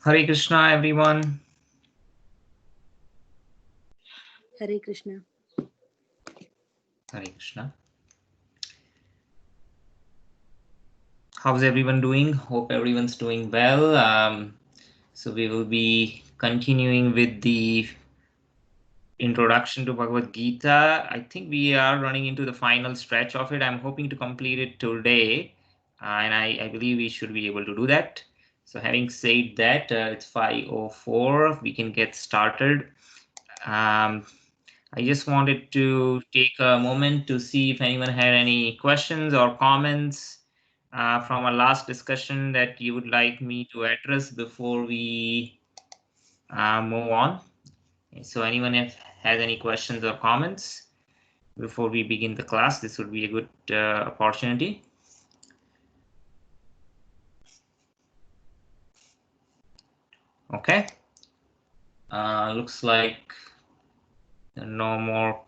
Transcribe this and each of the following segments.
Hare Krishna, everyone. Hare Krishna. Hare Krishna. How's everyone doing? Hope everyone's doing well. So we will be continuing with the introduction to Bhagavad Gita. I think we are running into the final stretch of it. I'm hoping to complete it today, and I believe we should be able to do that. So having said that, it's 5:04. We can get started. I just wanted to take a moment to see if anyone had any questions or comments from our last discussion that you would like me to address before we move on. So anyone if has any questions or comments before we begin the class, this would be a good opportunity. Okay. Looks like no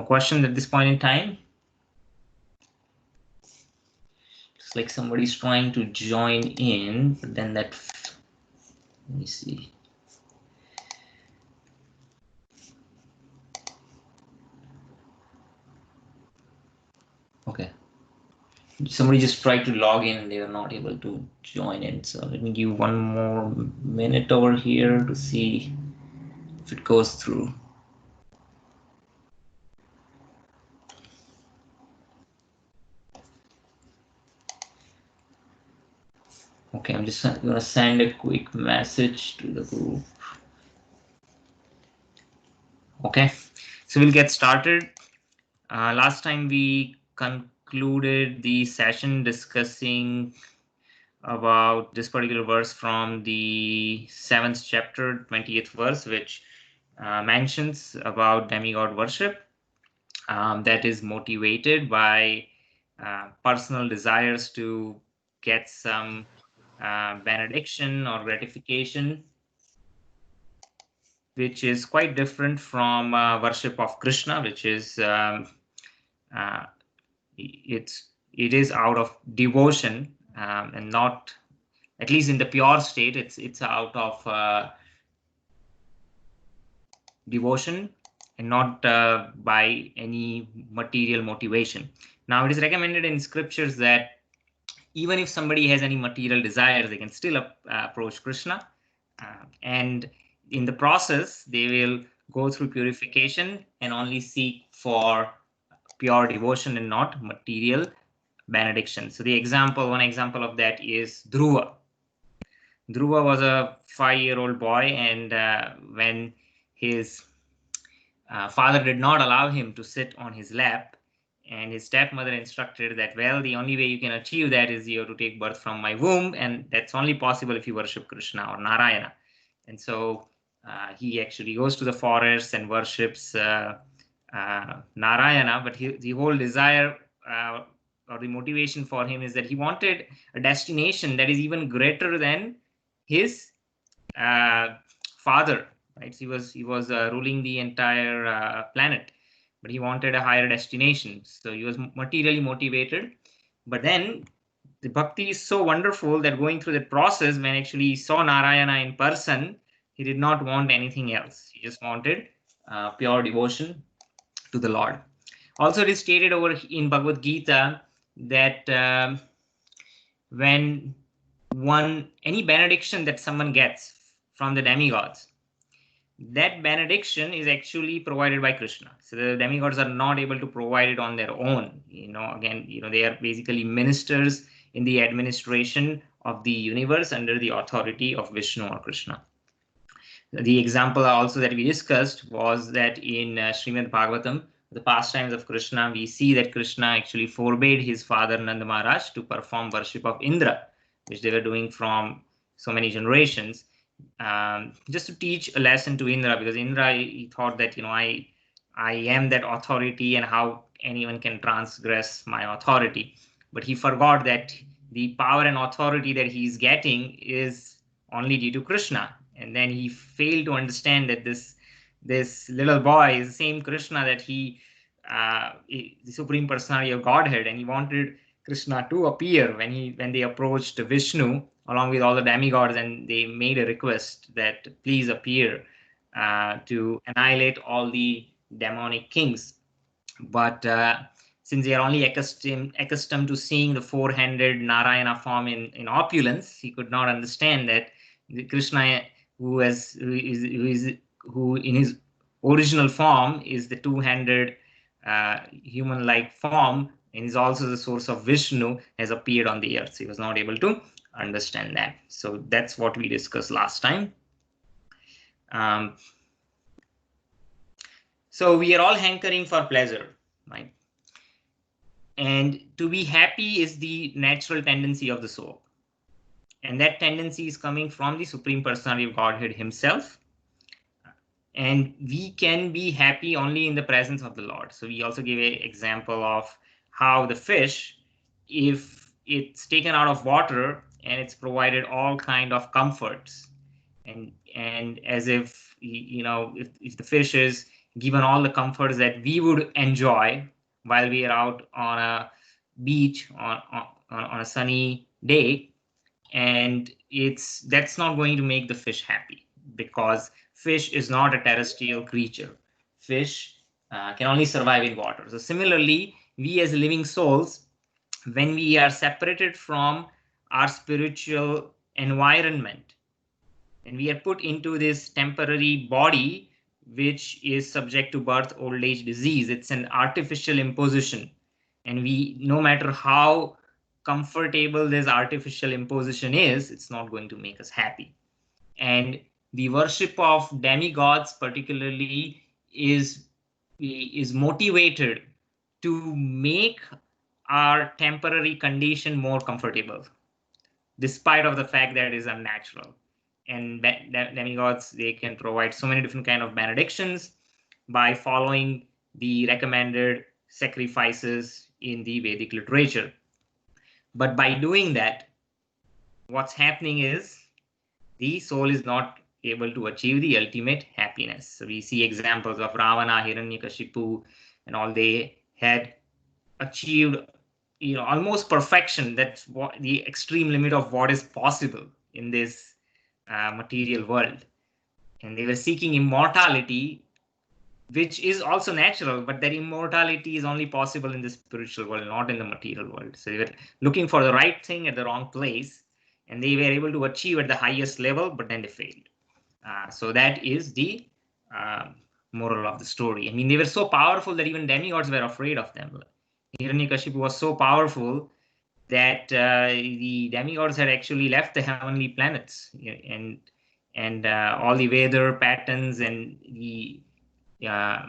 questions at this point in time. Looks like somebody's trying to join in, but then that, let me see. Okay. Somebody just tried to log in and they were not able to join in. So let me give one more minute over here to see if it goes through. Okay, I'm just going to send a quick message to the group. Okay, so we'll get started. Last time we concluded the session discussing about this particular verse from the 7th chapter, 20th verse, which mentions about demigod worship that is motivated by personal desires to get some benediction or gratification which is quite different from worship of Krishna, which is uh, it is out of devotion, and not, at least in the pure state, it's out of devotion and not by any material motivation. Now, it is recommended in scriptures that even if somebody has any material desires, they can still approach Krishna. And in the process, they will go through purification and only seek for pure devotion and not material benediction. So one example of that is Dhruva. Dhruva was a 5-year-old boy, and when his father did not allow him to sit on his lap, and his stepmother instructed that, well, the only way you can achieve that is you have to take birth from my womb, and that's only possible if you worship Krishna or Narayana. And so he actually goes to the forest and worships Narayana, but the whole desire or the motivation for him is that he wanted a destination that is even greater than his father. Right? He was ruling the entire planet, but he wanted a higher destination. So he was materially motivated. But then the bhakti is so wonderful that going through that process, when actually he saw Narayana in person, he did not want anything else. He just wanted pure devotion to the Lord. Also, it is stated over in Bhagavad Gita that when any benediction that someone gets from the demigods, that benediction is actually provided by Krishna. So the demigods are not able to provide it on their own. Again, they are basically ministers in the administration of the universe under the authority of Vishnu or Krishna. The example also that we discussed was that in Srimad Bhagavatam, the pastimes of Krishna, we see that Krishna actually forbade his father Nanda Maharaj to perform worship of Indra, which they were doing from so many generations, just to teach a lesson to Indra, because Indra, he thought that, I am that authority and how anyone can transgress my authority. But he forgot that the power and authority that he is getting is only due to Krishna. And then he failed to understand that this little boy is the same Krishna that the Supreme Personality of Godhead, and he wanted Krishna to appear when they approached Vishnu along with all the demigods, and they made a request that please appear to annihilate all the demonic kings. But since they are only accustomed to seeing the four-handed Narayana form in opulence, he could not understand that the Krishna, who in his original form is the two-handed human-like form, and is also the source of Vishnu, has appeared on the earth. So he was not able to understand that. So that's what we discussed last time. So we are all hankering for pleasure, right? And to be happy is the natural tendency of the soul. And that tendency is coming from the Supreme Personality of Godhead himself. And we can be happy only in the presence of the Lord. So we also give an example of how the fish, if it's taken out of water and it's provided all kind of comforts, and as if, if the fish is given all the comforts that we would enjoy while we are out on a beach on a sunny day, and that's not going to make the fish happy, because fish is not a terrestrial creature. Fish can only survive in water. So similarly, we as living souls, when we are separated from our spiritual environment, and we are put into this temporary body, which is subject to birth, old age, disease, it's an artificial imposition. And no matter how comfortable this artificial imposition is, it's not going to make us happy. And the worship of demigods particularly is motivated to make our temporary condition more comfortable, despite of the fact that it is unnatural. And demigods, they can provide so many different kind of benedictions by following the recommended sacrifices in the Vedic literature. But by doing that, what's happening is the soul is not able to achieve the ultimate happiness. So we see examples of Ravana, Hiranyakashipu, and all. They had achieved, almost perfection. That's what the extreme limit of what is possible in this material world. And they were seeking immortality, which is also natural, but that immortality is only possible in the spiritual world, not in the material world. So they were looking for the right thing at the wrong place, and they were able to achieve at the highest level, but then they failed. So that is the uh, moral of the story. I mean, they were so powerful that even demigods were afraid of them. Hiranyakashipu was so powerful that the demigods had actually left the heavenly planets, and all the weather patterns and the uh,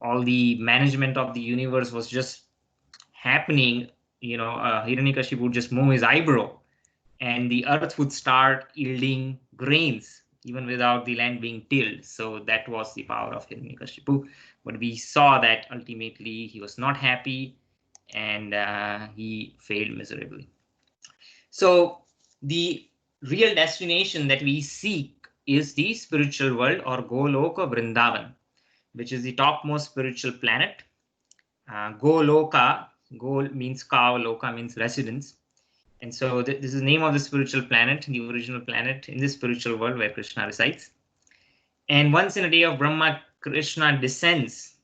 all the management of the universe was just happening. Hiranyakashipu would just move his eyebrow, and the earth would start yielding grains even without the land being tilled. So that was the power of Hiranyakashipu. But we saw that ultimately he was not happy, and he failed miserably. So the real destination that we seek is the spiritual world, or goloka-vrindavan, which is the topmost spiritual planet. Goloka, Gol means cow, Loka means residence. And so this is the name of the spiritual planet, the original planet in the spiritual world where Krishna resides. And once in a day of Brahma, Krishna descends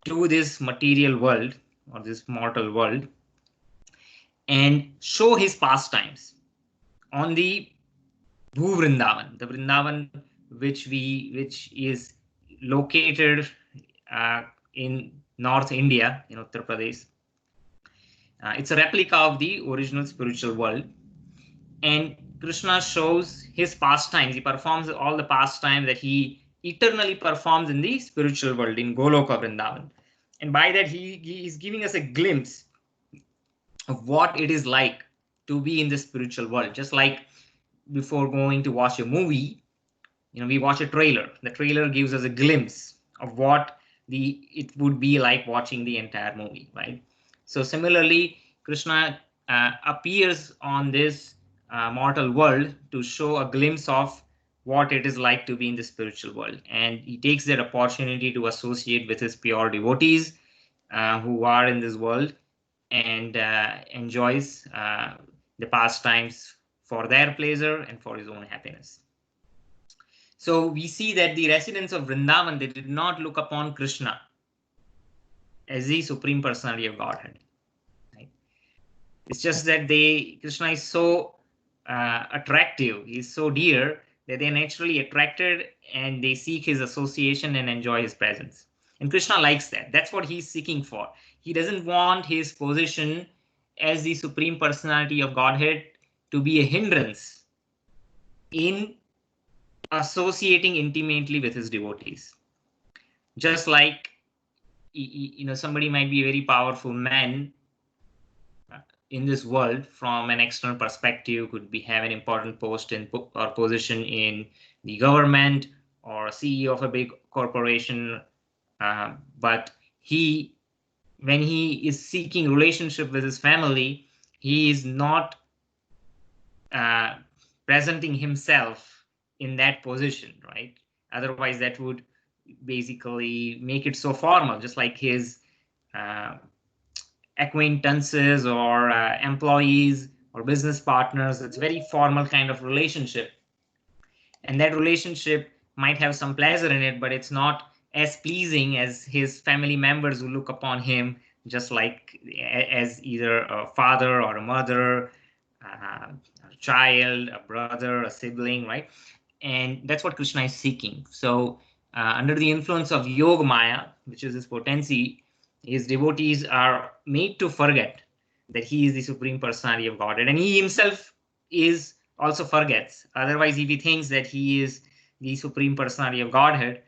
to this material world, or this mortal world, and show his pastimes on the Vrindavan, the Vrindavan which is located in North India, in Uttar Pradesh. It's a replica of the original spiritual world, and Krishna shows his pastimes. He performs all the pastimes that he eternally performs in the spiritual world, in Goloka-vrindavan. And by that, he is giving us a glimpse of what it is like to be in the spiritual world. Just like before going to watch a movie, we watch a trailer. The trailer gives us a glimpse of what it would be like watching the entire movie, right? So similarly, Krishna appears on this mortal world to show a glimpse of what it is like to be in the spiritual world, and he takes that opportunity to associate with his pure devotees who are in this world, and enjoys the pastimes for their pleasure and for his own happiness. So we see that the residents of Vrindavan, they did not look upon Krishna as the Supreme Personality of Godhead. Right? It's just that Krishna is so attractive, he's so dear, that they're naturally attracted and they seek his association and enjoy his presence. And Krishna likes that. That's what he's seeking for. He doesn't want his position as the Supreme Personality of Godhead to be a hindrance in associating intimately with his devotees. Just like somebody might be a very powerful man in this world from an external perspective, could have an important post or position in the government, or a CEO of a big corporation, but when he is seeking relationship with his family, he is not presenting himself in that position, right? Otherwise, that would basically make it so formal, just like his acquaintances or employees or business partners. It's very formal kind of relationship, and that relationship might have some pleasure in it, but it's not as pleasing as his family members who look upon him just like as either a father or a mother, a child, a brother, a sibling, right? And that's what Krishna is seeking. So under the influence of Yoga Maya, which is his potency, his devotees are made to forget that he is the Supreme Personality of Godhead, and he himself is also forgets. Otherwise, if he thinks that he is the Supreme Personality of Godhead,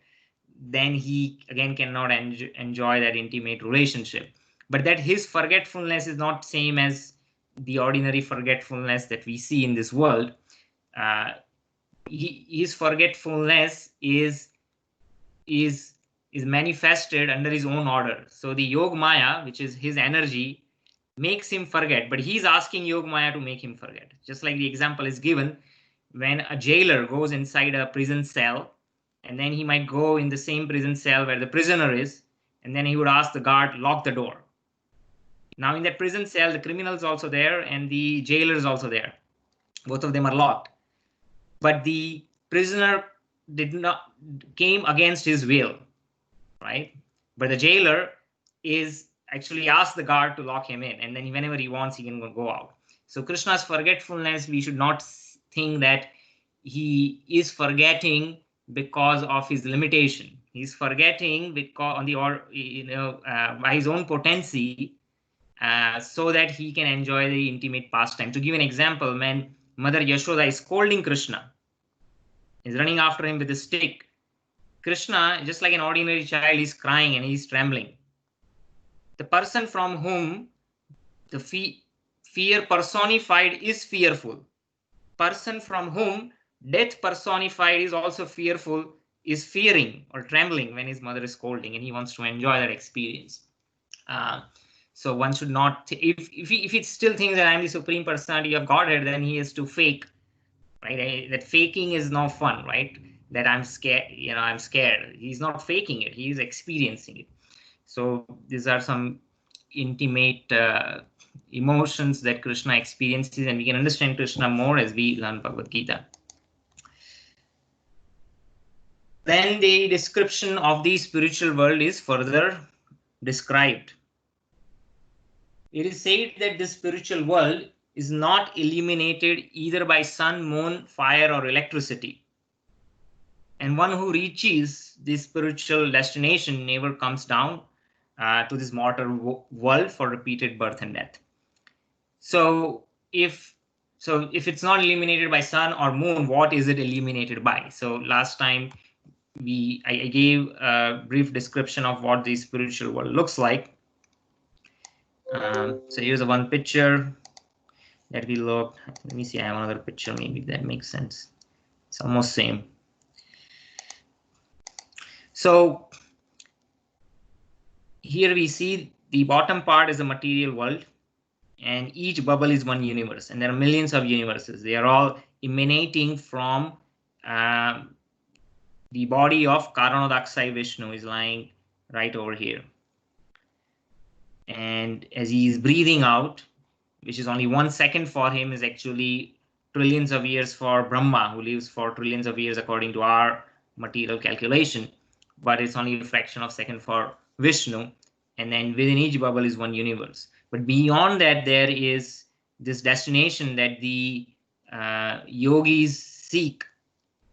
then he again cannot enjoy that intimate relationship. But that his forgetfulness is not same as the ordinary forgetfulness that we see in this world. His forgetfulness is manifested under his own order. So the Yoga Maya, which is his energy, makes him forget, but he's asking Yoga Maya to make him forget. Just like the example is given, when a jailer goes inside a prison cell, and then he might go in the same prison cell where the prisoner is, and then he would ask the guard, lock the door. Now in that prison cell, the criminal is also there and the jailer is also there. Both of them are locked. But the prisoner did not came against his will, right? But the jailer is actually asked the guard to lock him in, and then whenever he wants, he can go out. So Krishna's forgetfulness, we should not think that he is forgetting because of his limitation. He's forgetting because by his own potency, so that he can enjoy the intimate pastime. To give an example, when Mother Yashoda is scolding Krishna, is running after him with a stick, Krishna, just like an ordinary child, is crying and he's trembling. The person from whom the fear personified is fearful. Person from whom death personified is also fearful, is fearing or trembling when his mother is scolding, and he wants to enjoy that experience. So one should not, if he still thinks that I'm the supreme personality of Godhead, then he has to fake, right? That faking is no fun, right? That I'm scared, I'm scared. He's not faking it, he's experiencing it. So these are some intimate emotions that Krishna experiences, and we can understand Krishna more as we learn Bhagavad Gita. Then the description of the spiritual world is further described. It is said that the spiritual world is not illuminated either by sun, moon, fire, or electricity. And one who reaches this spiritual destination never comes down to this mortal world for repeated birth and death. So if it's not illuminated by sun or moon, what is it illuminated by? So last time I gave a brief description of what the spiritual world looks like. So here's one picture that we looked. Let me see, I have another picture, maybe that makes sense. It's almost same. So here we see the bottom part is the material world, and each bubble is one universe, and there are millions of universes. They are all emanating from the body of Karanodakshai Vishnu is lying right over here. And as he is breathing out, which is only 1 second for him, is actually trillions of years for Brahma, who lives for trillions of years according to our material calculation, but it's only a fraction of a second for Vishnu. And then within each bubble is one universe. But beyond that, there is this destination that the yogis seek,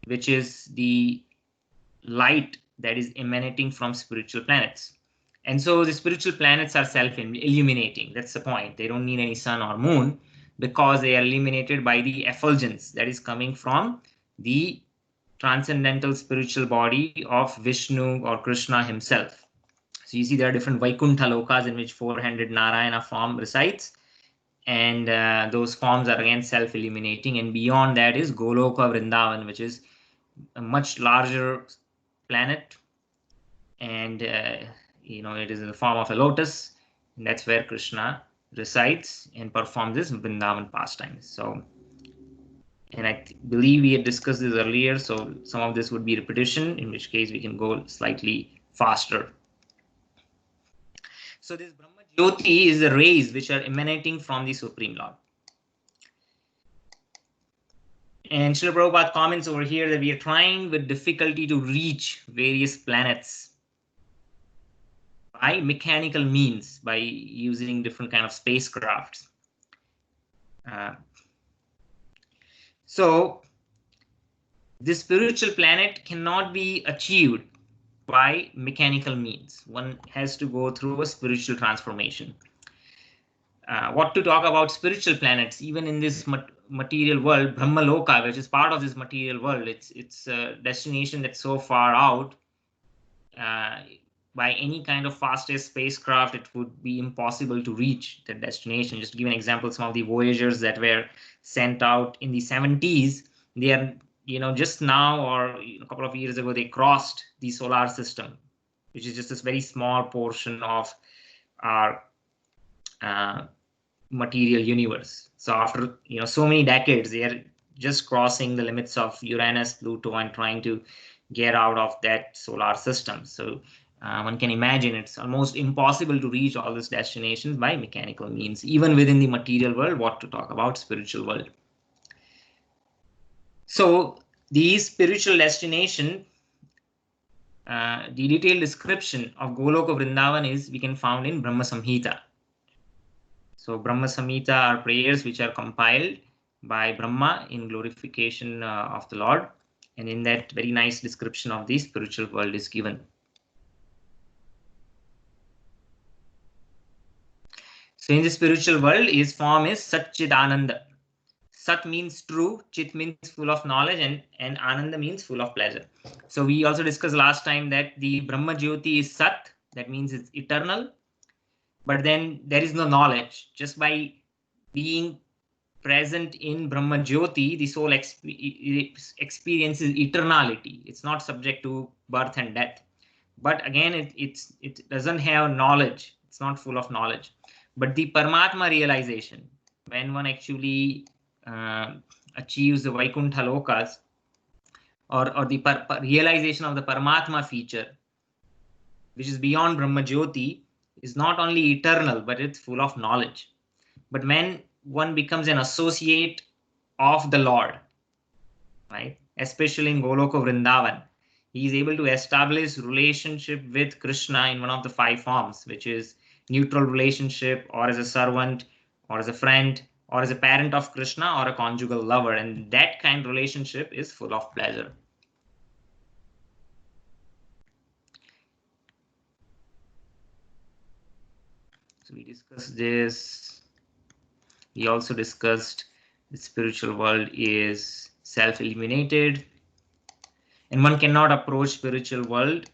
which is the light that is emanating from spiritual planets. And so the spiritual planets are self-illuminating. That's the point. They don't need any sun or moon, because they are illuminated by the effulgence that is coming from the transcendental spiritual body of Vishnu or Krishna himself. So you see there are different Vaikuntha lokas in which four-handed Narayana form resides, and those forms are again self-illuminating. And beyond that is Goloka-vrindavan, which is a much larger planet, and it is in the form of a lotus, and that's where Krishna resides and performs this Vrindavan pastimes. So, and I believe we had discussed this earlier, so some of this would be repetition, in which case we can go slightly faster. So this Brahma Jyoti is the rays which are emanating from the Supreme Lord. And Srila Prabhupada comments over here that we are trying with difficulty to reach various planets by mechanical means, by using different kind of spacecrafts. So this spiritual planet cannot be achieved by mechanical means. One has to go through a spiritual transformation. What to talk about spiritual planets, even in this material world, Brahmaloka, which is part of this material world, it's a destination that's so far out. By any kind of fastest spacecraft, it would be impossible to reach the destination. Just to give an example, some of the Voyagers that were sent out in the 70s, they are, just now or a couple of years ago, they crossed the solar system, which is just this very small portion of our material universe. So after so many decades, they are just crossing the limits of Uranus, Pluto, and trying to get out of that solar system. So one can imagine it's almost impossible to reach all these destinations by mechanical means, even within the material world, what to talk about spiritual world. So the spiritual destination, the detailed description of Goloka-vrindavan is we can found in Brahma Samhita. So Brahma Samhita are prayers which are compiled by Brahma in glorification of the Lord, and in that very nice description of the spiritual world is given. So in the spiritual world, his form is Satchidananda. Sat means true, Chit means full of knowledge, and Ananda means full of pleasure. So we also discussed last time that the Brahma Jyoti is Sat, that means it's eternal, but then there is no knowledge. Just by being present in Brahma Jyoti, the soul experiences eternality. It's not subject to birth and death. But again, it doesn't have knowledge. It's not full of knowledge. But the Paramatma realization, when one actually achieves the Vaikuntha Lokas, or the realization of the Paramatma feature, which is beyond Brahma Jyoti, is not only eternal, but it's full of knowledge. But when one becomes an associate of the Lord, right, especially in Goloka Vrindavan, he is able to establish relationship with Krishna in one of the 5 forms, which is neutral relationship, or as a servant, or as a friend, or as a parent of Krishna, or a conjugal lover. And that kind of relationship is full of pleasure. So we discussed this. We also discussed the spiritual world is self-illuminated, and one cannot approach spiritual world.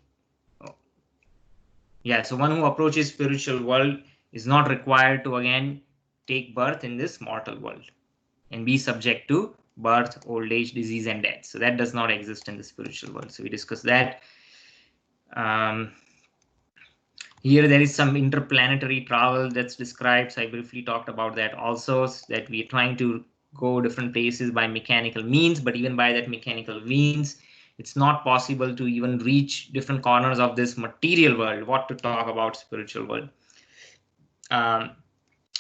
Yeah, so one who approaches spiritual world is not required to again take birth in this mortal world and be subject to birth, old age, disease, and death. So that does not exist in the spiritual world. So we discussed that. Here there is some interplanetary travel that's described. So I briefly talked about that also, that we're trying to go different places by mechanical means, but even by that mechanical means, it's not possible to even reach different corners of this material world, what to talk about spiritual world.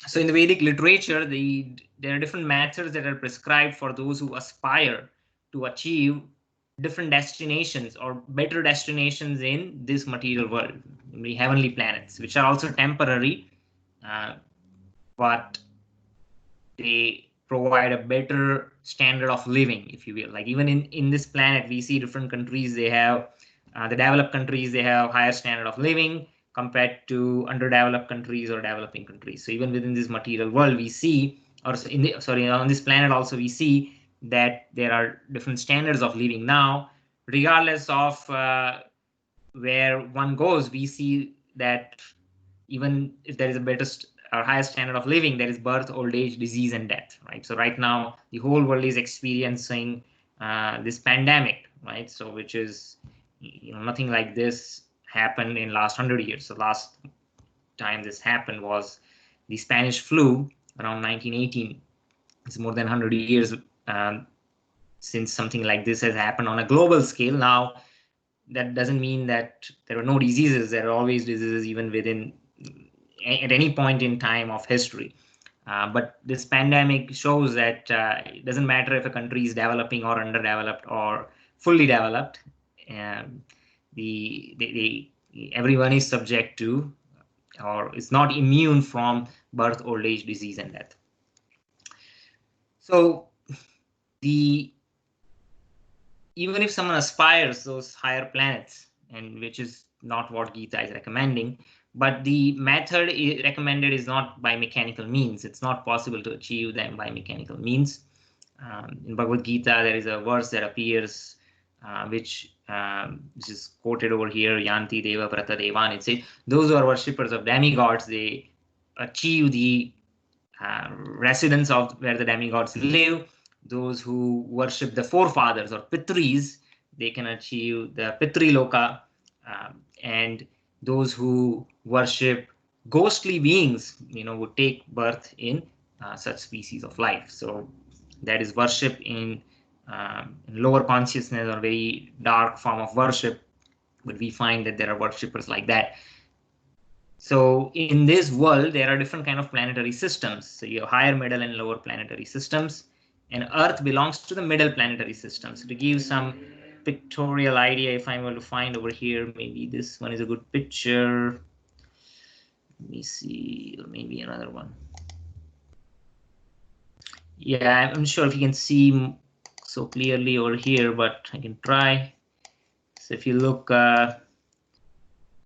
So in the Vedic literature, there are different methods that are prescribed for those who aspire to achieve different destinations or better destinations in this material world, in the heavenly planets, which are also temporary, but they provide a better standard of living, if you will. Like even in this planet, we see different countries, they have the developed countries, they have higher standard of living compared to underdeveloped countries or developing countries. So even within this material world, we see, or on this planet also, we see that there are different standards of living now, regardless of where one goes. We see that even if there is a better or higher standard of living, there is birth, old age, disease, and death, right? So right now, the whole world is experiencing this pandemic, right? So which is, nothing like this happened in last 100 years. So last time this happened was the Spanish flu around 1918. It's more than 100 years since something like this has happened on a global scale. Now, that doesn't mean that there are no diseases. There are always diseases, even within at any point in time of history. But this pandemic shows that it doesn't matter if a country is developing or underdeveloped or fully developed. Um, everyone is subject to, or is not immune from birth, old age, disease, and death. So even if someone aspires those higher planets, and which is not what Gita is recommending, but the method recommended is not by mechanical means. It's not possible to achieve them by mechanical means. In Bhagavad Gita, there is a verse that appears, which is quoted over here, Yanti Deva Vrata Devan. It says, those who are worshippers of demigods, they achieve the residence of where the demigods live. Those who worship the forefathers or pitris, they can achieve the pitri loka, and those who worship ghostly beings, would take birth in such species of life. So that is worship in lower consciousness or very dark form of worship, but we find that there are worshippers like that. So in this world, there are different kind of planetary systems. So you have higher, middle, and lower planetary systems, and Earth belongs to the middle planetary system. So to give some pictorial idea, if I'm able to find over here, maybe this one is a good picture. Let me see, or maybe another one. Yeah, I'm sure if you can see so clearly over here, but I can try. So if you look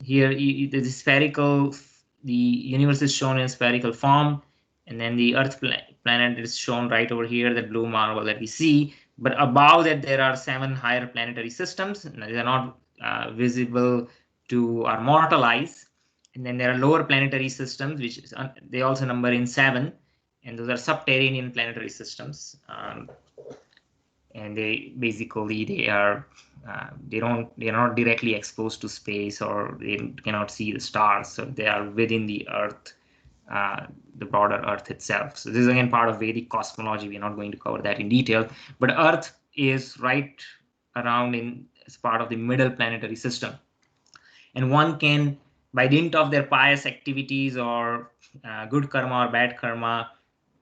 here, the spherical, the universe is shown in spherical form, and then the Earth planet is shown right over here, that blue marble that we see. But above that, there are 7 higher planetary systems. They are not visible to our mortal eyes. And then there are lower planetary systems, which is, they also number in 7, and those are subterranean planetary systems. And they are they are not directly exposed to space, or they cannot see the stars, so they are within the Earth, the broader Earth itself. So this is again part of Vedic cosmology. We're not going to cover that in detail, but Earth is right around in as part of the middle planetary system, and one can, by dint of their pious activities or good karma or bad karma,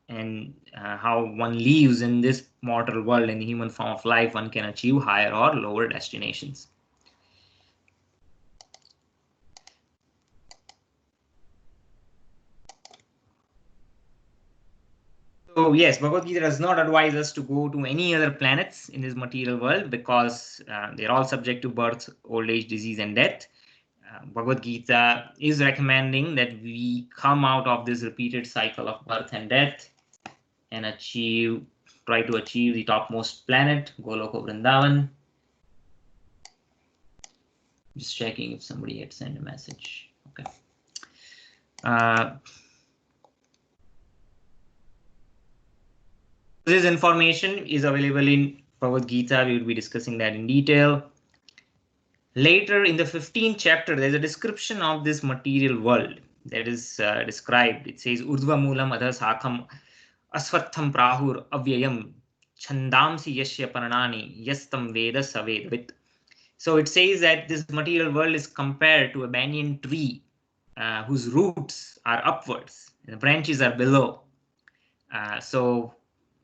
and how one lives in this mortal world in the human form of life, one can achieve higher or lower destinations. So yes, Bhagavad Gita does not advise us to go to any other planets in this material world, because they're all subject to birth, old age, disease, and death. Bhagavad Gita is recommending that we come out of this repeated cycle of birth and death and try to achieve the topmost planet, Goloka-vrindavan. Just checking if somebody had sent a message. Okay. This information is available in Bhagavad Gita. We will be discussing that in detail. Later in the 15th chapter, there's a description of this material world that is described. It says, Urdhva Moolam Adha Sakham Aswatham Prahur Avyayam Chandamsi Yashya Paranani Yastam Veda Savedvit. So it says that this material world is compared to a banyan tree whose roots are upwards and the branches are below. So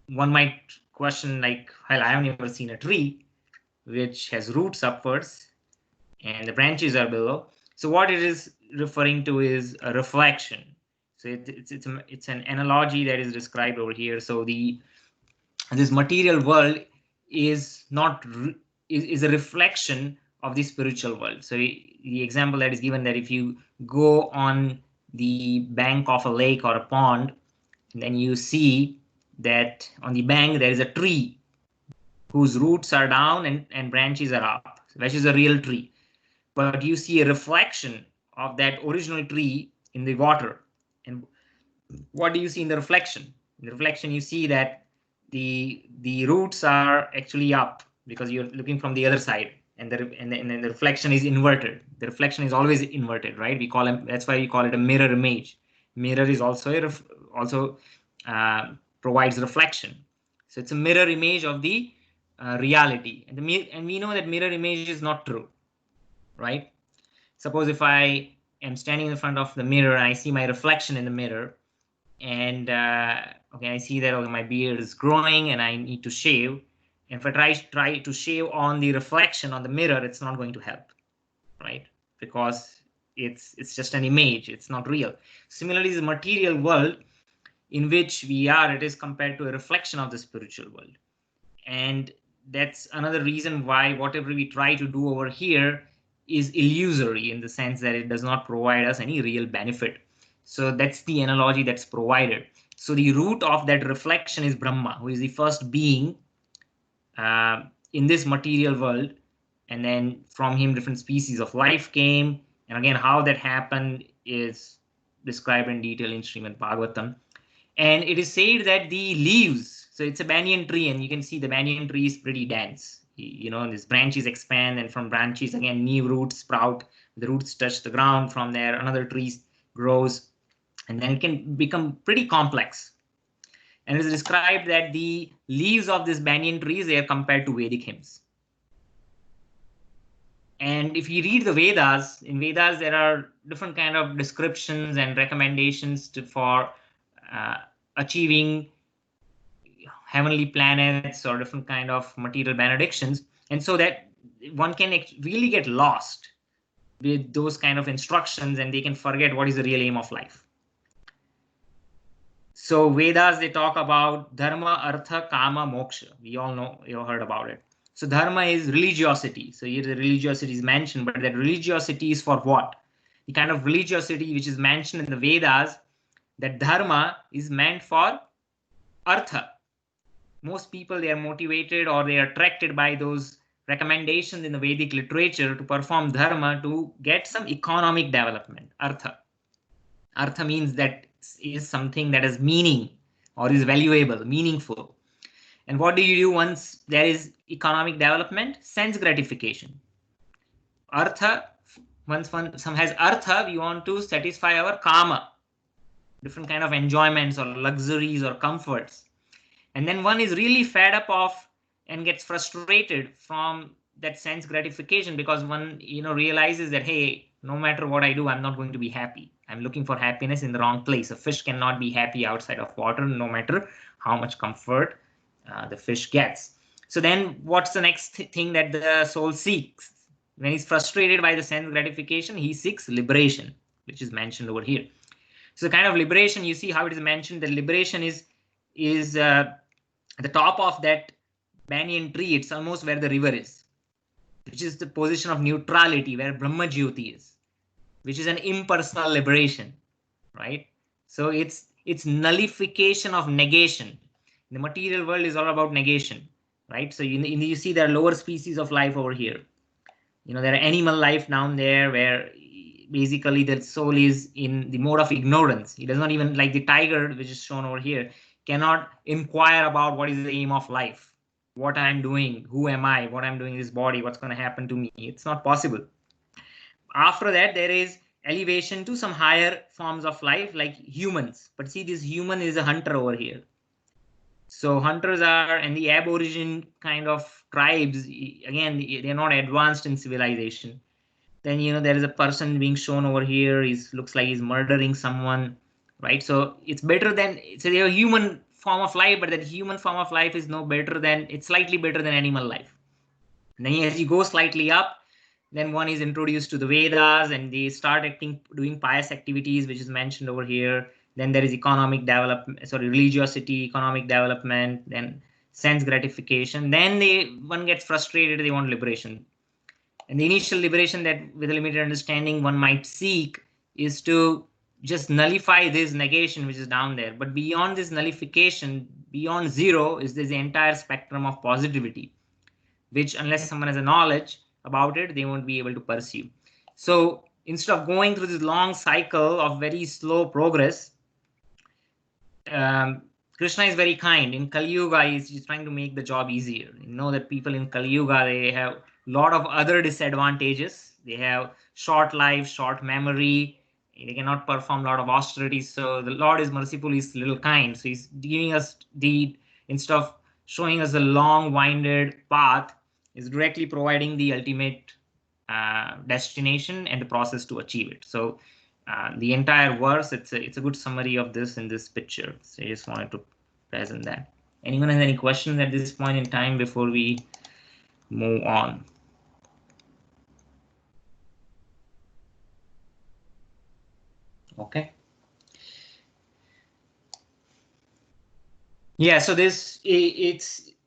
one might question, like, well, I have never seen a tree which has roots upwards and the branches are below. So what it is referring to is a reflection. So it's an analogy that is described over here. So this material world is not is a reflection of the spiritual world. So the example that is given, that if you go on the bank of a lake or a pond, and then you see that on the bank there is a tree whose roots are down and branches are up, which is a real tree. But you see a reflection of that original tree in the water. And what do you see in the reflection? In the reflection, you see that the roots are actually up, because you're looking from the other side, and the reflection is inverted. The reflection is always inverted, right? We call them, that's why we call it a mirror image. Mirror is also provides reflection. So it's a mirror image of the reality, and we know that mirror image is not true, right? Suppose if I am standing in front of the mirror and I see my reflection in the mirror, and okay, I see that, okay, my beard is growing and I need to shave. And if I try to shave on the reflection on the mirror, it's not going to help, right? Because it's just an image, it's not real. Similarly, the material world in which we are, it is compared to a reflection of the spiritual world. And that's another reason why whatever we try to do over here is illusory, in the sense that it does not provide us any real benefit. So that's the analogy that's provided. So the root of that reflection is Brahma, who is the first being in this material world. And then from him, different species of life came. And again, how that happened is described in detail in Srimad Bhagavatam. And it is said that the leaves, so it's a banyan tree, and you can see the banyan tree is pretty dense. You know, these branches expand, and from branches, again, new roots sprout. The roots touch the ground. From there, another tree grows, and then it can become pretty complex. And it is described that the leaves of this banyan trees, they are compared to Vedic hymns. And if you read the Vedas, in Vedas there are different kind of descriptions and recommendations for uh, achieving heavenly planets or different kind of material benedictions, and so that one can really get lost with those kind of instructions and they can forget what is the real aim of life. So Vedas, they talk about dharma, artha, kama, moksha. We all know, you heard about it. So dharma is religiosity. So here the religiosity is mentioned, but that religiosity is for what? The kind of religiosity which is mentioned in the Vedas, that dharma is meant for artha. Most people, they are motivated or they are attracted by those recommendations in the Vedic literature to perform dharma to get some economic development, artha. Artha means that is something that has meaning or is valuable, meaningful. And what do you do once there is economic development? Sense gratification. Artha, once some has artha, we want to satisfy our kama, different kind of enjoyments or luxuries or comforts. And then one is really fed up of and gets frustrated from that sense gratification, because one realizes that, hey, no matter what I do, I'm not going to be happy. I'm looking for happiness in the wrong place. A fish cannot be happy outside of water, no matter how much comfort the fish gets. So then what's the next thing that the soul seeks? When he's frustrated by the sense gratification, he seeks liberation, which is mentioned over here. So the kind of liberation, you see how it is mentioned, that liberation is at the top of that banyan tree. It's almost where the river is, which is the position of neutrality, where Brahma Jyoti is, which is an impersonal liberation, right? So it's nullification of negation. The material world is all about negation, right? So you see there are lower species of life over here. There are animal life down there where basically the soul is in the mode of ignorance. He does not even, like the tiger, which is shown over here, cannot inquire about what is the aim of life, what I'm doing, who am I, what I'm doing in this body, what's going to happen to me. It's not possible. After that, there is elevation to some higher forms of life like humans. But see, this human is a hunter over here. So hunters are, and the aborigine kind of tribes, again, they're not advanced in civilization. Then there is a person being shown over here. He looks like he's murdering someone, right? So it's better than, it's a human form of life, but that human form of life is no better than, it's slightly better than animal life. And then as you go slightly up, then one is introduced to the Vedas and they start doing pious activities, which is mentioned over here. Then there is economic development, religiosity, economic development, then sense gratification. Then one gets frustrated, they want liberation. And the initial liberation that with a limited understanding one might seek is to just nullify this negation which is down there. But beyond this nullification, beyond zero, is this entire spectrum of positivity, which unless someone has a knowledge about it, they won't be able to pursue. So instead of going through this long cycle of very slow progress, Krishna is very kind. In Kali Yuga, he's trying to make the job easier. You know that people in Kali Yuga, they have a lot of other disadvantages. They have short life, short memory. They cannot perform a lot of austerities. So the Lord is merciful, he's a little kind. So he's giving us instead of showing us a long winded path, is directly providing the ultimate destination and the process to achieve it. So the entire verse, it's a good summary of this in this picture. So I just wanted to present that. Anyone has any questions at this point in time before we move on? Okay. Yeah, so it's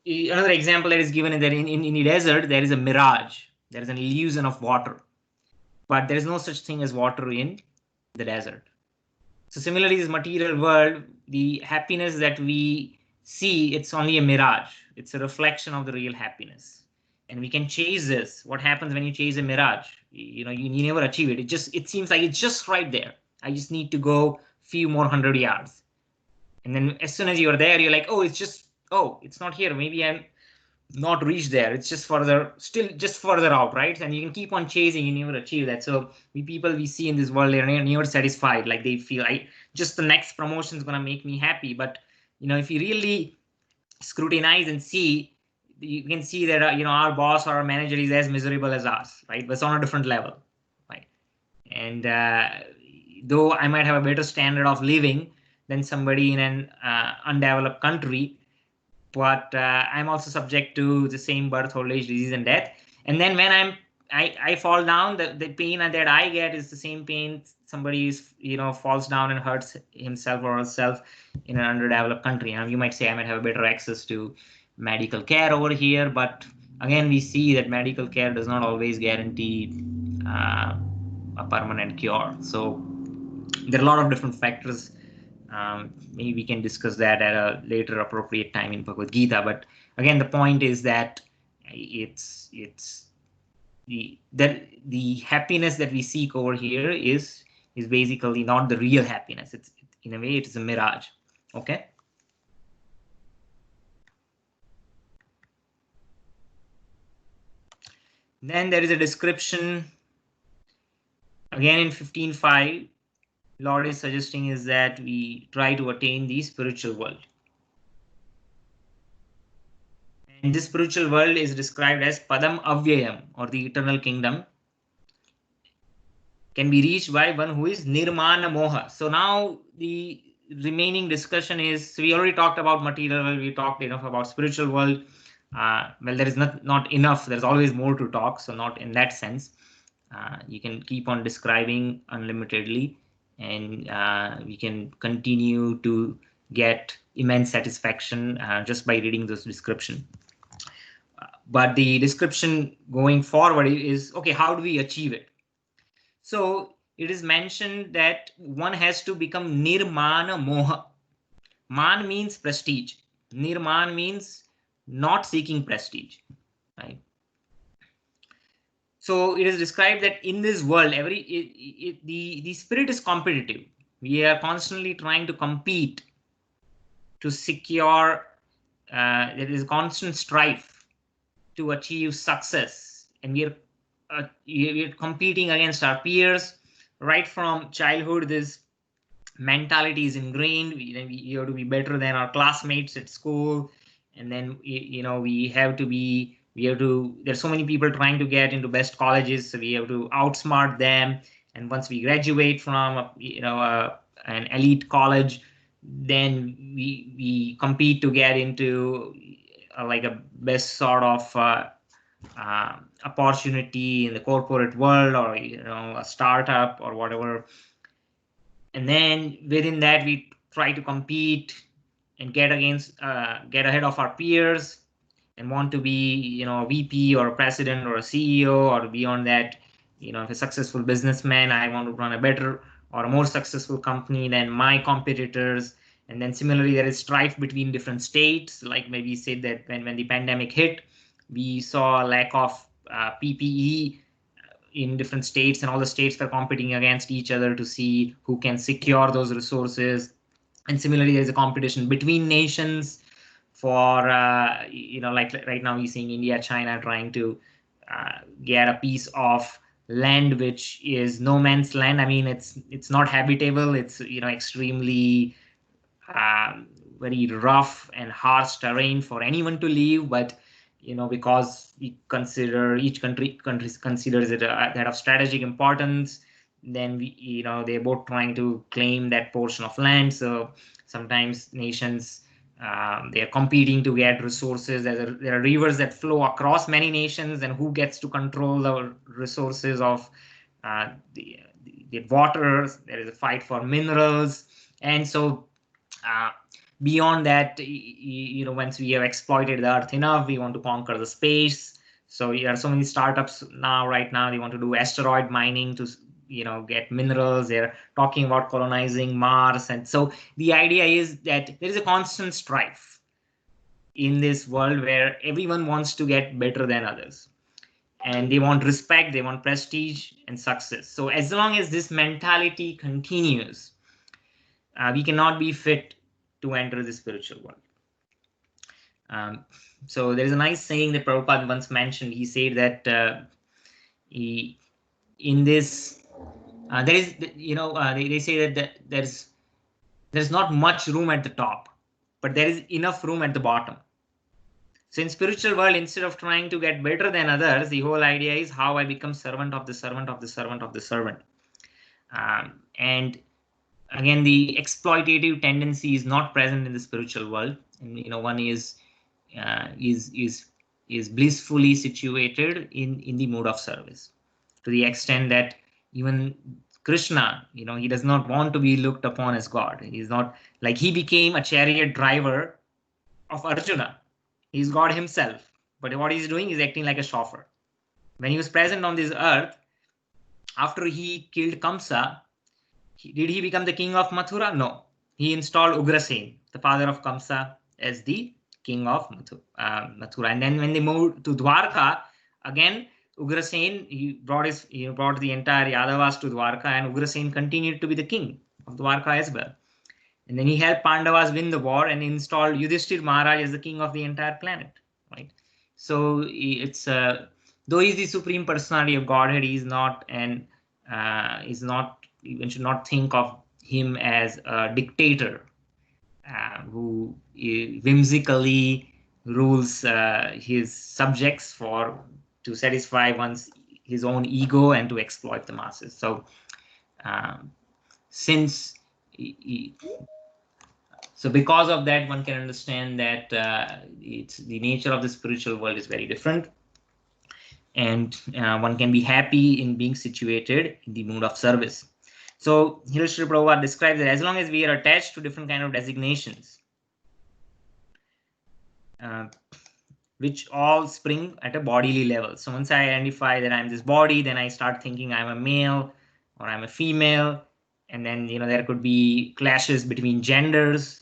another example that is given, that in the desert there is a mirage, there is an illusion of water, but there is no such thing as water in the desert. So similarly, this material world, the happiness that we see, it's only a mirage. It's a reflection of the real happiness. And we can chase this. What happens when you chase a mirage? You never achieve it. It seems like it's just right there. I just need to go few more 100 yards. And then as soon as you're there, you're like, oh, it's not here. Maybe I'm not reached there. It's just just further out, right? And you can keep on chasing, you never achieve that. So we see in this world, they're never satisfied. Like they feel just the next promotion is going to make me happy, but if you really scrutinize and see, you can see that our boss or our manager is as miserable as us, right? But it's on a different level, right? And though I might have a better standard of living than somebody in an undeveloped country, but I'm also subject to the same birth, old age, disease, and death. And then when I fall down, the pain that I get is the same pain somebody is, falls down and hurts himself or herself in an underdeveloped country. You might say I might have a better access to medical care over here, but again, we see that medical care does not always guarantee a permanent cure. So there are a lot of different factors. Maybe we can discuss that at a later appropriate time in Bhagavad Gita. But again, the point is that it's the happiness that we seek over here is basically not the real happiness. It's, in a way, it is a mirage. Okay. Then there is a description again in 15.5. Lord is suggesting is that we try to attain the spiritual world. And this spiritual world is described as Padam Avyayam, or the eternal kingdom, can be reached by one who is Nirmana Moha. So now the remaining discussion is, so we already talked about material world, we talked enough about spiritual world. Well, there is not enough, there's always more to talk, so not in that sense. You can keep on describing unlimitedly, and we can continue to get immense satisfaction just by reading this description. But the description going forward is, okay, how do we achieve it? So it is mentioned that one has to become nirmana moha. Man means prestige. Nirman means not seeking prestige, right? So it is described that in this world, the spirit is competitive. We are constantly trying to compete to secure. There is constant strife to achieve success, and we're competing against our peers right from childhood. This mentality is ingrained. We have to be better than our classmates at school, and then there's so many people trying to get into best colleges, so we have to outsmart them. And once we graduate from an elite college, then we compete to get into like a best sort of opportunity in the corporate world, or a startup or whatever. And then within that, we try to compete and get ahead of our peers, and want to be a VP or a president or a CEO, or beyond that, if a successful businessman, I want to run a better or a more successful company than my competitors. And then similarly, there is strife between different states. Like maybe say that when the pandemic hit, we saw a lack of PPE in different states, and all the states were competing against each other to see who can secure those resources. And similarly, there's a competition between nations for like right now we're seeing India, China trying to get a piece of land which is no man's land. I mean, it's not habitable. It's extremely very rough and harsh terrain for anyone to live. But because we consider each country considers it that of strategic importance, then they're both trying to claim that portion of land. So sometimes nations, they are competing to get resources. There are rivers that flow across many nations, and who gets to control the resources of the water. There is a fight for minerals. And so beyond that, once we have exploited the earth enough, we want to conquer the space. So there are so many startups right now, they want to do asteroid mining to get minerals. They're talking about colonizing Mars. And so the idea is that there is a constant strife in this world where everyone wants to get better than others, and they want respect, they want prestige and success. So as long as this mentality continues, we cannot be fit to enter the spiritual world. So there's a nice saying that Prabhupada once mentioned. He said that there is, they say that there's not much room at the top. but there is enough room at the bottom. So in spiritual world, instead of trying to get better than others, the whole idea is how I become servant of the servant of the servant of the servant. And again, the exploitative tendency is not present in the spiritual world. And one is blissfully situated in the mode of service, to the extent that even Krishna, he does not want to be looked upon as God. He's not, like, he became a chariot driver of Arjuna. He's God himself. But what he's doing is acting like a chauffeur. When he was present on this earth, after he killed Kamsa, did he become the king of Mathura? No. He installed Ugrasen, the father of Kamsa, as the king of Mathura. And then when they moved to Dwarka, again, Ugrasen, he brought the entire Yadavas to Dwarka, and Ugrasen continued to be the king of Dwarka as well. And then he helped Pandavas win the war and installed Yudhishthir Maharaj as the king of the entire planet, right? So it's though he's the supreme personality of Godhead, he's not you should not think of him as a dictator who whimsically rules his subjects to satisfy his own ego and to exploit the masses. So since so because of that, one can understand that it's the nature of the spiritual world is very different, and one can be happy in being situated in the mood of service. So here Sri Prabhupada describes that as long as we are attached to different kind of designations, which all spring at a bodily level. So once I identify that I'm this body, then I start thinking I'm a male or I'm a female, and then there could be clashes between genders.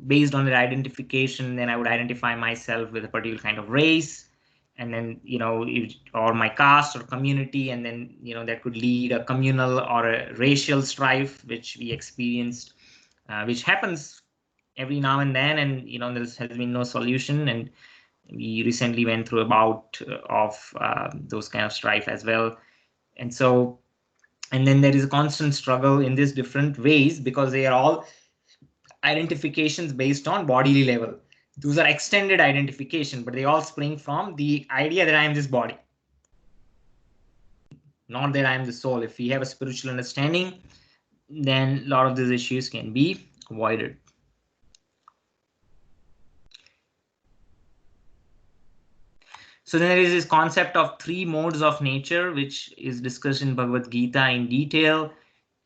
Based on that identification, then I would identify myself with a particular kind of race, and then or my caste or community, and then that could lead a communal or a racial strife, which we experienced, which happens every now and then, and there has been no solution. And we recently went through a bout of those kind of strife as well. And then there is a constant struggle in these different ways, because they are all identifications based on bodily level. Those are extended identification, but they all spring from the idea that I am this body, not that I am the soul. If we have a spiritual understanding, then a lot of these issues can be avoided. So then there is this concept of three modes of nature, which is discussed in Bhagavad Gita in detail.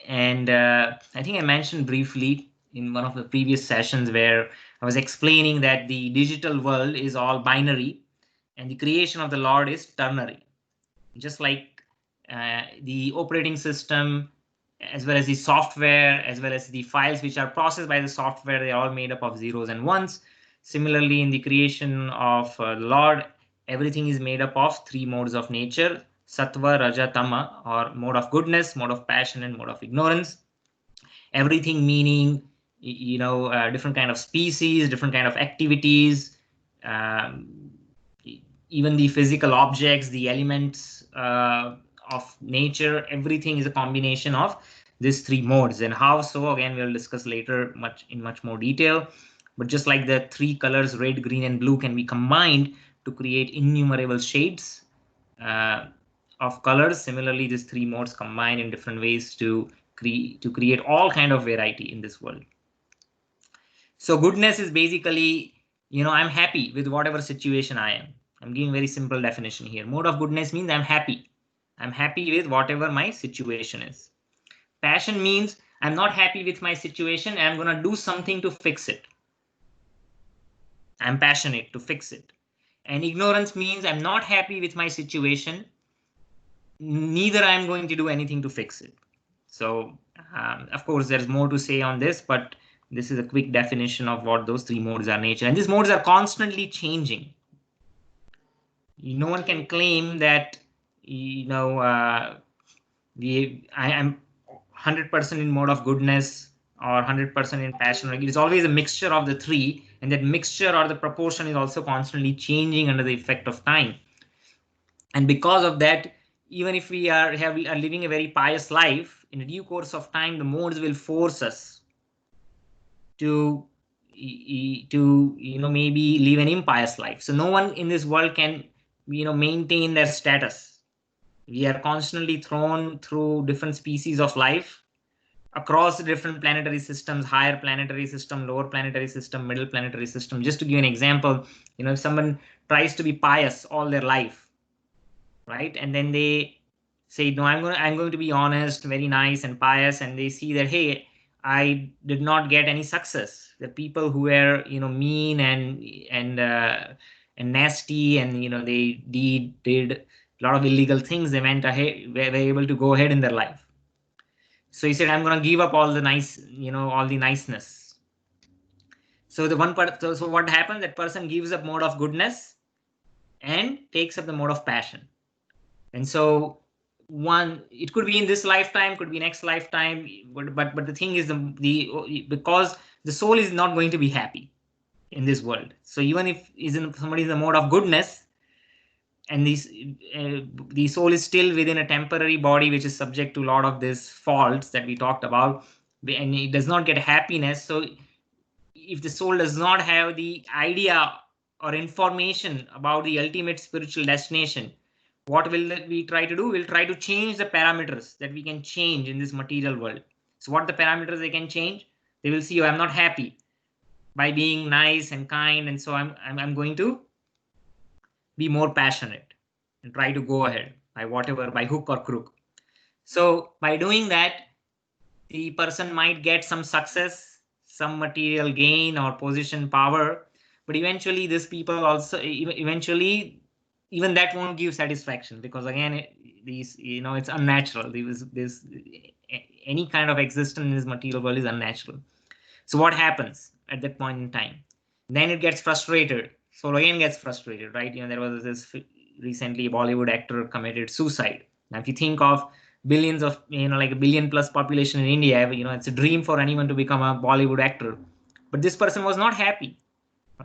And I think I mentioned briefly in one of the previous sessions where I was explaining that the digital world is all binary and the creation of the Lord is ternary. Just like the operating system, as well as the software, as well as the files which are processed by the software, they are all made up of zeros and ones. Similarly, in the creation of the Lord, everything is made up of three modes of nature: sattva, raja, tama, or mode of goodness, mode of passion, and mode of ignorance. Everything meaning different kind of species, different kind of activities, even the physical objects, the elements of nature, everything is a combination of these three modes. And how so, again, we'll discuss later in much more detail. But just like the three colors, red, green, and blue, can be combined to create innumerable shades of colors, similarly these three modes combine in different ways to create all kind of variety in this world. So goodness is basically, I'm happy with whatever situation I am. I'm giving very simple definition here. Mode of goodness means I'm happy. I'm happy with whatever my situation is. Passion means I'm not happy with my situation, I'm going to do something to fix it. I'm passionate to fix it. And ignorance means I'm not happy with my situation, neither I'm going to do anything to fix it. So, of course, there's more to say on this, but this is a quick definition of what those three modes are nature. And these modes are constantly changing. No one can claim that, I am 100% in mode of goodness or 100% in passion. It is always a mixture of the three, and that mixture or the proportion is also constantly changing under the effect of time. And because of that, even if we are living a very pious life, in due course of time, the modes will force us to to maybe live an impious life. So no one in this world can maintain their status. We are constantly thrown through different species of life across different planetary systems, higher planetary system, lower planetary system, middle planetary system. Just to give an example, if someone tries to be pious all their life, right, and then they say, no, I'm going to be honest, very nice and pious, and they see that, hey, I did not get any success. The people who were mean and nasty, and they did a lot of illegal things, they went ahead, were able to go ahead in their life. So he said, I'm going to give up all the nice, all the niceness. So the one part, so what happens? That person gives up mode of goodness and takes up the mode of passion. And so it could be in this lifetime, could be next lifetime, but the thing is, because the soul is not going to be happy in this world. So even if somebody is in the mode of goodness, and the soul is still within a temporary body which is subject to a lot of these faults that we talked about, and it does not get happiness. So if the soul does not have the idea or information about the ultimate spiritual destination, what will we try to do? We'll try to change the parameters that we can change in this material world. So what the parameters they can change? They will see, oh, I'm not happy by being nice and kind, and so I'm going to be more passionate and try to go ahead by whatever, by hook or crook. So by doing that, the person might get some success, some material gain or position, power, but eventually these people also, eventually even that won't give satisfaction, because again, these, it's unnatural. This any kind of existence in this material world is unnatural. So what happens at that point in time? Then it gets frustrated. So again gets frustrated, right? There was this recently Bollywood actor committed suicide. Now, if you think of billions of, like a billion plus population in India, it's a dream for anyone to become a Bollywood actor. But this person was not happy,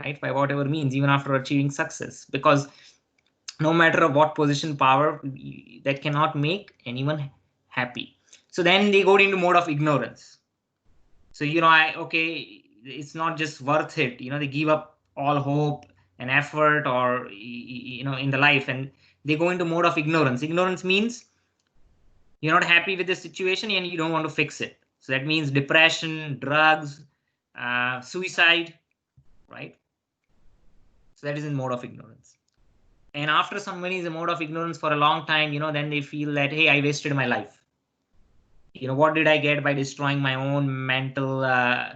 right? By whatever means, even after achieving success, because no matter what position, power, that cannot make anyone happy. So then they go into mode of ignorance. So okay, it's not just worth it. They give up all hope and effort, or in the life, and they go into mode of ignorance. Ignorance means you're not happy with the situation and you don't want to fix it. So that means depression, drugs, suicide, right? So that is in mode of ignorance. And after somebody is in mode of ignorance for a long time, then they feel that, hey, I wasted my life. What did I get by destroying my own mental uh,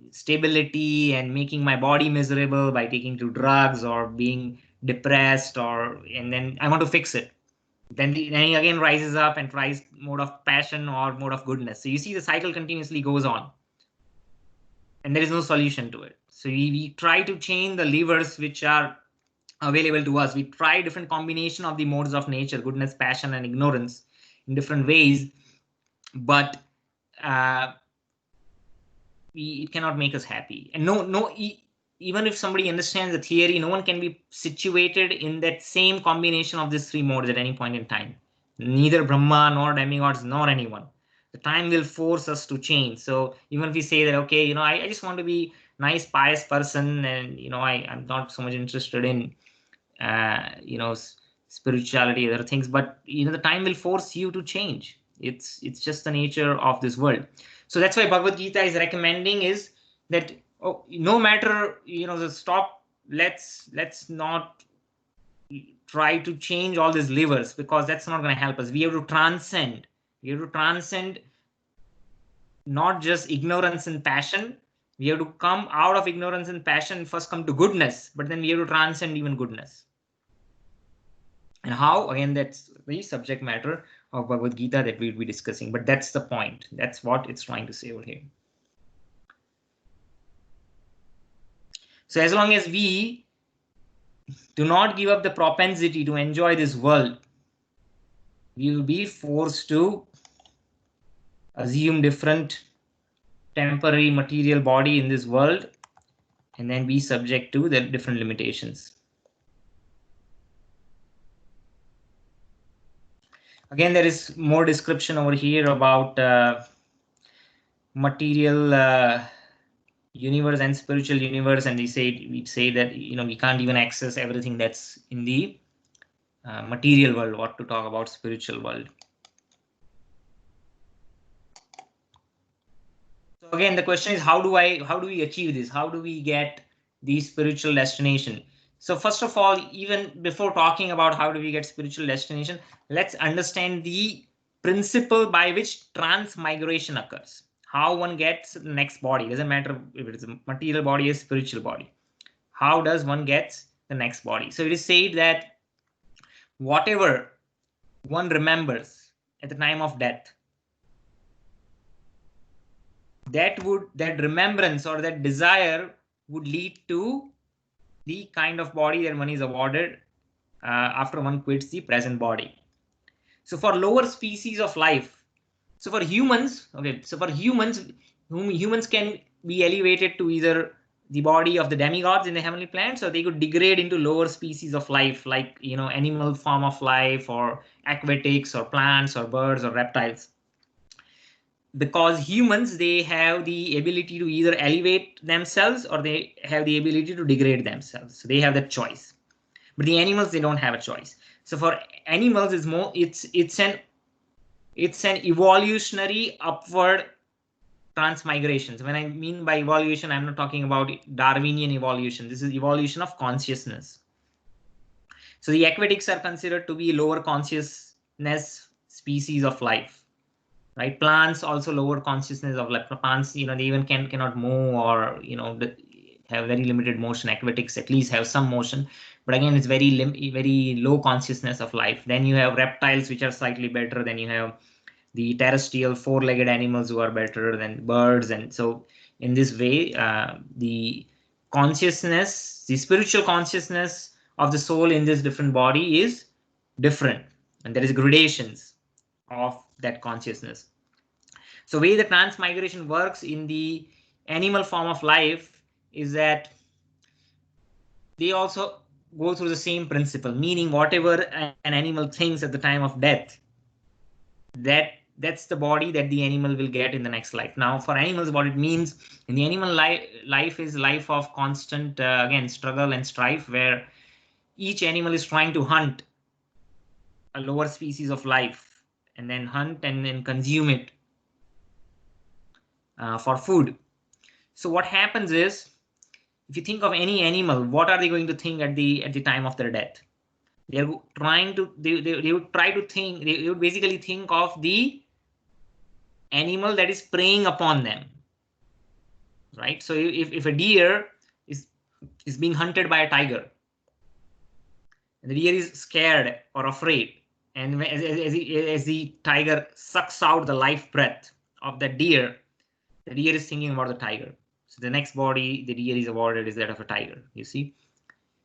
stability and making my body miserable by taking to drugs or being depressed, and then I want to fix it. Then he again rises up and tries mode of passion or mode of goodness. So you see the cycle continuously goes on, and there is no solution to it. So we try to change the levers which are available to us. We try different combination of the modes of nature, goodness, passion, and ignorance, in different ways, but uh, it cannot make us happy. And even if somebody understands the theory, no one can be situated in that same combination of these three modes at any point in time. Neither Brahma nor demigods nor anyone. The time will force us to change. So even if we say that, okay, I just want to be nice, pious person, and I'm not so much interested in spirituality, other things, but the time will force you to change. It's just the nature of this world. So that's why Bhagavad Gita is recommending is that, oh, no matter the stop, let's not try to change all these levers, because that's not going to help us. We have to transcend. We have to transcend not just ignorance and passion. We have to come out of ignorance and passion and first come to goodness, but then we have to transcend even goodness. And how? Again, that's the subject matter of Bhagavad Gita that we'll be discussing. But that's the point. That's what it's trying to say over here. So as long as we do not give up the propensity to enjoy this world, we will be forced to assume different temporary material body in this world, and then be subject to the different limitations. Again, there is more description over here about material universe and spiritual universe, and we say that we can't even access everything that's in the material world. What to talk about spiritual world? So again, the question is, how do we achieve this? How do we get the spiritual destination? So first of all, even before talking about how do we get spiritual destination, let's understand the principle by which transmigration occurs. How one gets the next body. Doesn't matter if it is a material body or spiritual body. How does one get the next body? So it is said that whatever one remembers at the time of death, that remembrance or that desire would lead to the kind of body that one is awarded after one quits the present body. So for lower species of life, so for humans, humans can be elevated to either the body of the demigods in the heavenly planets, or they could degrade into lower species of life, like animal form of life, or aquatics, or plants, or birds, or reptiles. Because humans, they have the ability to either elevate themselves or they have the ability to degrade themselves. So they have that choice. But the animals, they don't have a choice. So for animals, it's an evolutionary upward transmigration. So when I mean by evolution, I'm not talking about Darwinian evolution. This is evolution of consciousness. So the aquatics are considered to be lower consciousness species of life. Right, plants also lower consciousness of life. Plants, they even cannot move, or have very limited motion. Aquatics at least have some motion, but again, it's very low consciousness of life. Then you have reptiles, which are slightly better. Then you have the terrestrial four-legged animals, who are better than birds. And so in this way, the spiritual consciousness of the soul in this different body is different, and there is gradations of that consciousness. So way the transmigration works in the animal form of life is that they also go through the same principle, meaning whatever an animal thinks at the time of death, that's the body that the animal will get in the next life. Now for animals, what it means in the animal life is life of constant again struggle and strife, where each animal is trying to hunt a lower species of life, and then hunt and then consume it for food. So what happens is, if you think of any animal, what are they going to think at the time of their death? They're trying to they would try to think, they would basically think of the animal that is preying upon them, right? So if a deer is being hunted by a tiger, and the deer is scared or afraid, and as the tiger sucks out the life breath of the deer is thinking about the tiger. So the next body the deer is awarded is that of a tiger, you see.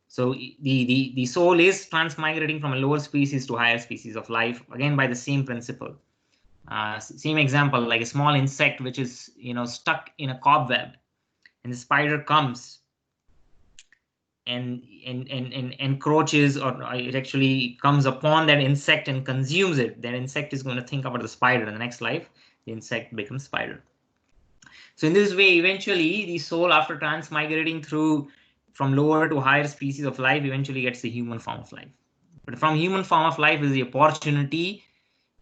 So the soul is transmigrating from a lower species to higher species of life, again by the same principle. Same example, like a small insect which is stuck in a cobweb, and the spider comes and encroaches, or it actually comes upon that insect and consumes it. That insect is going to think about the spider. In the next life, the insect becomes spider. So in this way, eventually the soul, after transmigrating from lower to higher species of life, eventually gets the human form of life. But from human form of life is the opportunity.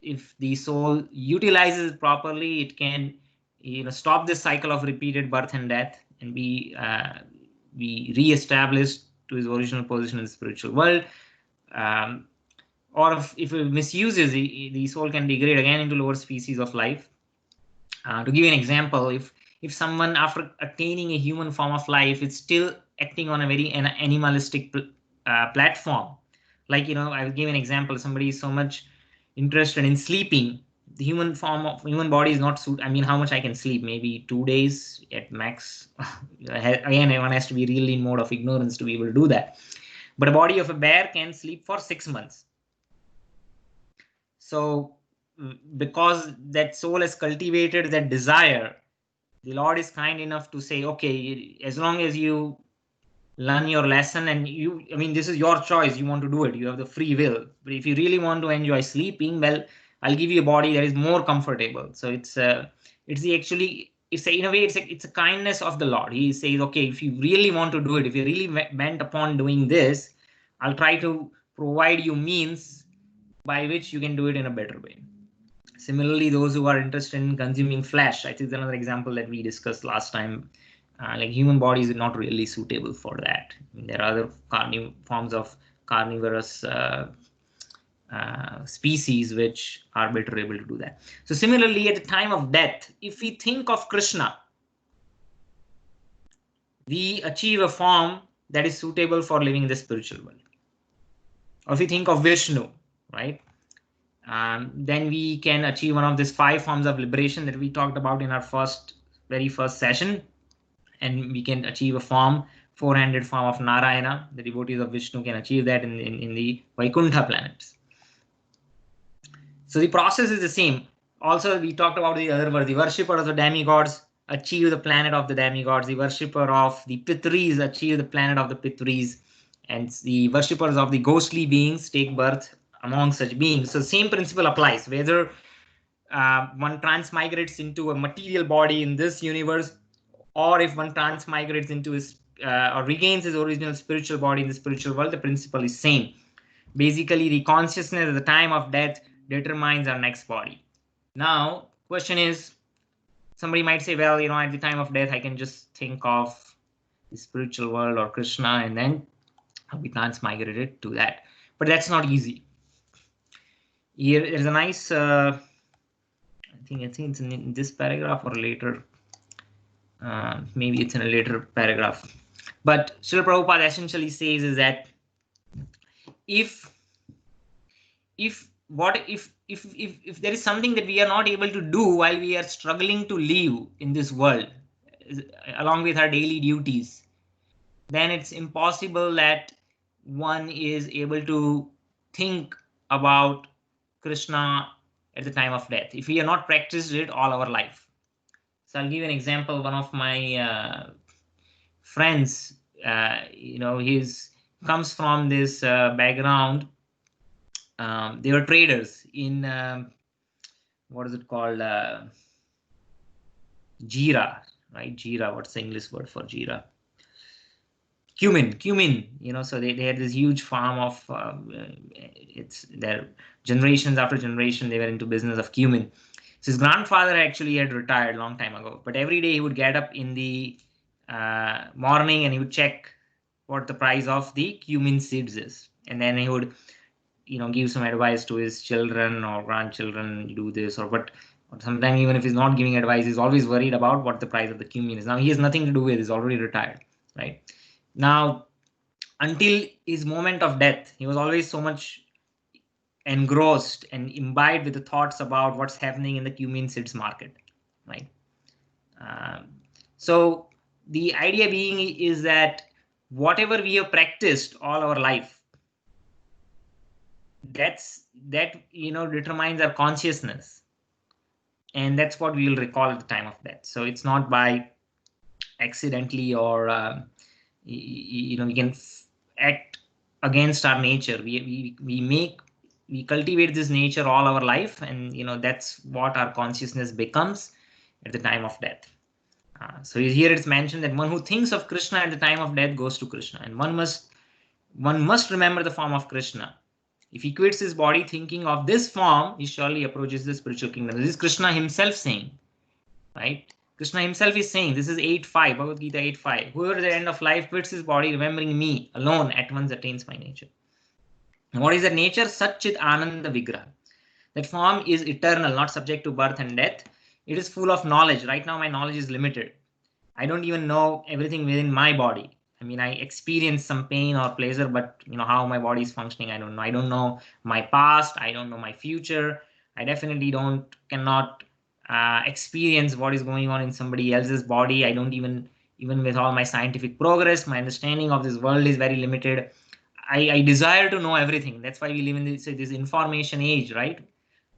If the soul utilizes it properly, it can stop this cycle of repeated birth and death, and be re-established to his original position in the spiritual world. Or if it misuses, the soul can degrade again into lower species of life. To give you an example, if someone, after attaining a human form of life, is still acting on a very animalistic platform, like I'll give an example. Somebody is so much interested in sleeping, the human body is not suit. I mean, how much I can sleep? Maybe 2 days at max. Again, one has to be really in mode of ignorance to be able to do that. But a body of a bear can sleep for 6 months. So because that soul has cultivated that desire, the Lord is kind enough to say, okay, as long as you learn your lesson, and this is your choice, you want to do it, you have the free will. But if you really want to enjoy sleeping, well, I'll give you a body that is more comfortable. So it's the actually it's a, in a way, it's a kindness of the Lord. He says, okay, if you really want to do it, if you really bent upon doing this, I'll try to provide you means by which you can do it in a better way. Similarly, those who are interested in consuming flesh, I think another example that we discussed last time, like human body is not really suitable for that. There are other forms of carnivorous species which are better able to do that. So similarly, at the time of death, if we think of Krishna, we achieve a form that is suitable for living in the spiritual world. Or if we think of Vishnu, right, then we can achieve one of these 5 forms of liberation that we talked about in our very first session, and we can achieve a form, 400 form of Narayana. The devotees of Vishnu can achieve that in the Vaikuntha planets. So the process is the same. Also, we talked about the other word, the worshipper of the demigods achieve the planet of the demigods, the worshipper of the Pitris achieve the planet of the Pitris, and the worshippers of the ghostly beings take birth among such beings. So same principle applies, whether one transmigrates into a material body in this universe, or if one transmigrates into his or regains his original spiritual body in the spiritual world, the principle is same. Basically, the consciousness at the time of death determines our next body. Now, question is, somebody might say, well, at the time of death, I can just think of the spiritual world or Krishna, and then I'll be transmigrated to that. But that's not easy. Here, there's a nice, I think it's in this paragraph or later. Maybe it's in a later paragraph. But Srila Prabhupada essentially says is that if there is something that we are not able to do while we are struggling to live in this world along with our daily duties, then it's impossible that one is able to think about Krishna at the time of death if we have not practiced it all our life. So I'll give you an example. One of my friends, he's comes from this background. They were traders in what is it called? Jeera, right? Jeera. What's the English word for jeera? Cumin. So they had this huge farm of it's their generations after generation they were into business of cumin. So his grandfather actually had retired a long time ago, but every day he would get up in the morning and he would check what the price of the cumin seeds is, and then he would give some advice to his children or grandchildren, do this or but sometimes even if he's not giving advice, he's always worried about what the price of the cumin is. Now he has nothing to do with it, he's already retired, right? Now, until his moment of death, he was always so much engrossed and imbibed with the thoughts about what's happening in the cumin seeds market, right? So the idea being is that whatever we have practiced all our life, that determines our consciousness, and that's what we will recall at the time of death. So it's not by accidentally or we can act against our nature. We cultivate this nature all our life, and that's what our consciousness becomes at the time of death. So here it's mentioned that one who thinks of Krishna at the time of death goes to Krishna, and one must remember the form of Krishna. If he quits his body thinking of this form, he surely approaches the spiritual kingdom. This is Krishna himself saying, right? Krishna himself is saying, this is 8.5, Bhagavad Gita 8.5. Whoever at the end of life quits his body, remembering me alone, at once attains my nature. And what is that nature? Satchit Ananda Vigraha. That form is eternal, not subject to birth and death. It is full of knowledge. Right now, my knowledge is limited. I don't even know everything within my body. I mean, I experience some pain or pleasure, but how my body is functioning, I don't know. I don't know my past. I don't know my future. I definitely cannot experience what is going on in somebody else's body. I don't even with all my scientific progress, my understanding of this world is very limited. I desire to know everything. That's why we live in this information age, right?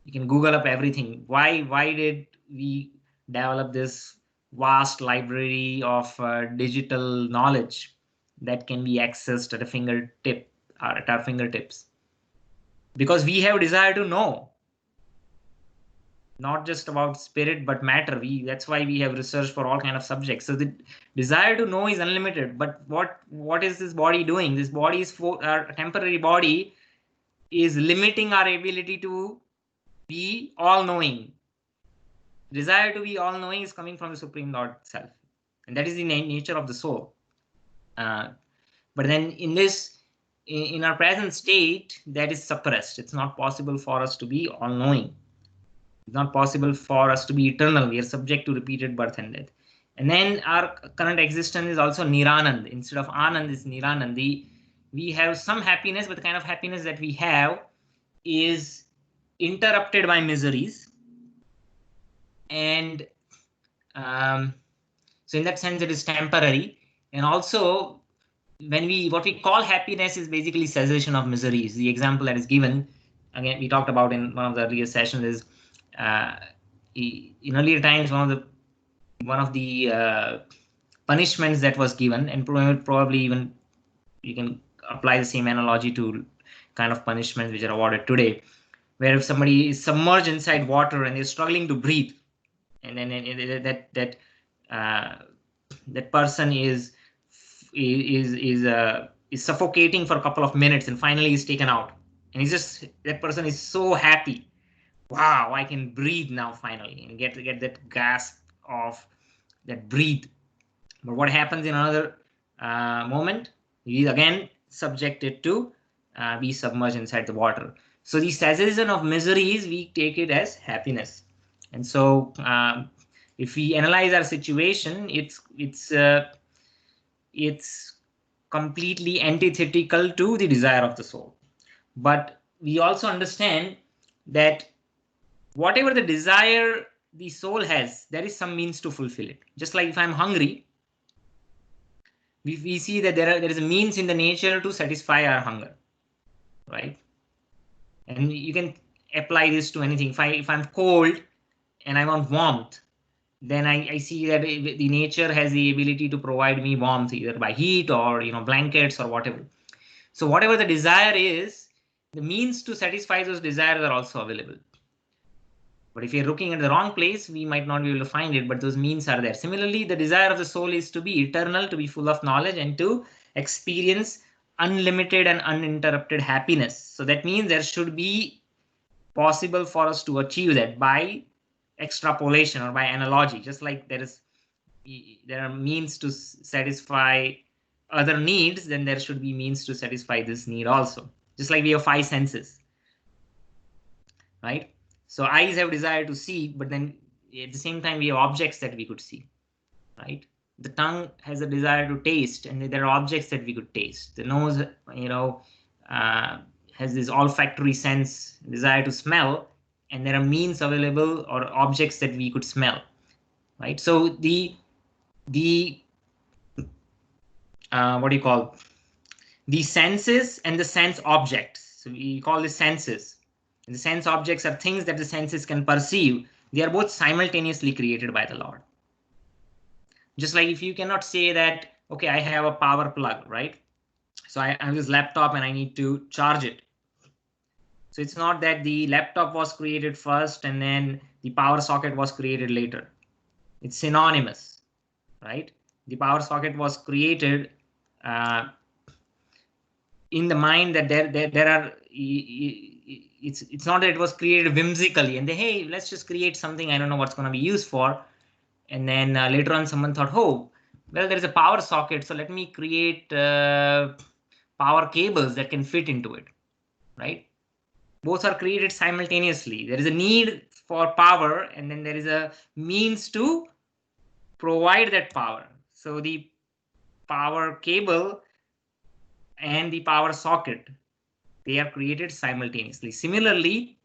You can Google up everything. Why did we develop this vast library of digital knowledge that can be accessed at a fingertip or at our fingertips? Because we have desire to know. not just about spirit but matter. That's why we have research for all kind of subjects. So the desire to know is unlimited. But what is this body doing? This body is for our temporary body is limiting our ability to be all knowing. Desire to be all knowing is coming from the Supreme Lord Self, and that is the nature of the soul. But then in our present state, that is suppressed. It's not possible for us to be all knowing. It's not possible for us to be eternal. We are subject to repeated birth and death. And then our current existence is also Niranand. Instead of Anand, it's Niranand. We have some happiness, but the kind of happiness that we have is interrupted by miseries. And so in that sense, it is temporary. And also, what we call happiness is basically cessation of miseries. The example that is given, again, we talked about in one of the earlier sessions, is in earlier times, one of the punishments that was given, and probably even you can apply the same analogy to kind of punishments which are awarded today, where if somebody is submerged inside water and they're struggling to breathe, and then that person is suffocating for a couple of minutes, and finally is taken out, and that person is so happy. Wow, I can breathe now finally, and get that gasp of that breathe. But what happens in another moment? He is again subjected to be submerged inside the water. So the cessation of miseries, we take it as happiness. And so if we analyze our situation, it's completely antithetical to the desire of the soul. But we also understand that whatever the desire the soul has, there is some means to fulfill it. Just like if I'm hungry, we see that there is a means in the nature to satisfy our hunger, right? And you can apply this to anything. If I'm cold and I want warmth, then I see that the nature has the ability to provide me warmth either by heat or blankets or whatever. So whatever the desire is, the means to satisfy those desires are also available. But if you're looking at the wrong place, we might not be able to find it, but those means are there. Similarly, the desire of the soul is to be eternal, to be full of knowledge, and to experience unlimited and uninterrupted happiness. So that means there should be possible for us to achieve that by extrapolation or by analogy. Just like there are means to satisfy other needs, then there should be means to satisfy this need also. Just like we have 5 senses, right? So eyes have desire to see, but then at the same time we have objects that we could see, right? The tongue has a desire to taste, and there are objects that we could taste. The nose, has this olfactory sense, desire to smell, and there are means available or objects that we could smell, right? So the what do you call the senses and the sense objects? So we call this senses. The sense objects are things that the senses can perceive. They are both simultaneously created by the Lord. Just like if you cannot say that, okay, I have a power plug, right? So I have this laptop and I need to charge it. So it's not that the laptop was created first and then the power socket was created later. It's synonymous, right? The power socket was created in the mind that there are. It's not that it was created whimsically and hey, let's just create something I don't know what's going to be used for, and then later on someone thought, oh, well, there's a power socket, so let me create power cables that can fit into it, right? Both are created simultaneously. There is a need for power, and then there is a means to provide that power. So the power cable and the power socket, they are created simultaneously. Similarly,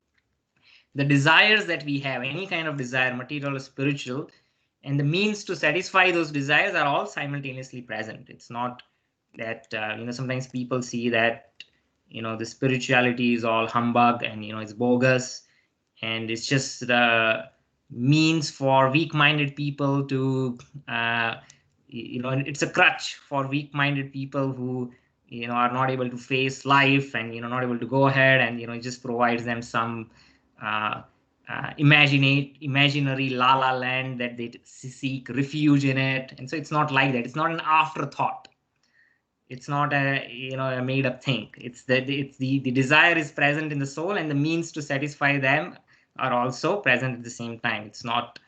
the desires that we have, any kind of desire, material or spiritual, and the means to satisfy those desires are all simultaneously present. It's not that sometimes people see that the spirituality is all humbug and it's bogus, and it's just the means for weak-minded people to it's a crutch for weak-minded people who are not able to face life and not able to go ahead, and it just provides them some imaginary la la land that they seek refuge in it. And so it's not like that. It's not an afterthought. It's not a made up thing. It's that it's the desire is present in the soul, and the means to satisfy them are also present at the same time. It's not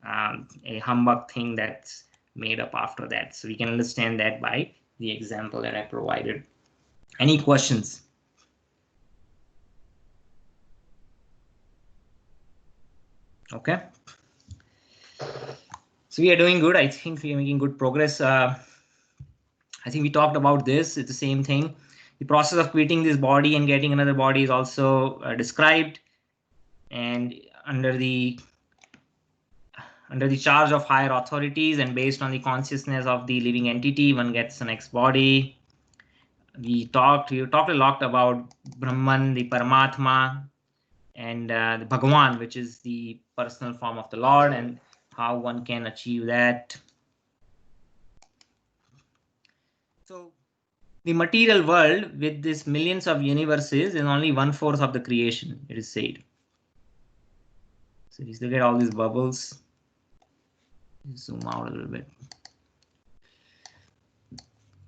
a humbug thing that's made up after that. So we can understand that by the example that I provided. Any questions? Okay. So we are doing good. I think we are making good progress. I think we talked about this. It's the same thing. The process of quitting this body and getting another body is also described. And under the charge of higher authorities and based on the consciousness of the living entity, one gets the next body. We talked a lot about Brahman, the Paramatma, and the Bhagavan, which is the personal form of the Lord, and how one can achieve that. So the material world with this millions of universes is only 1/4 of the creation, it is said. So you look at all these bubbles. Zoom out a little bit.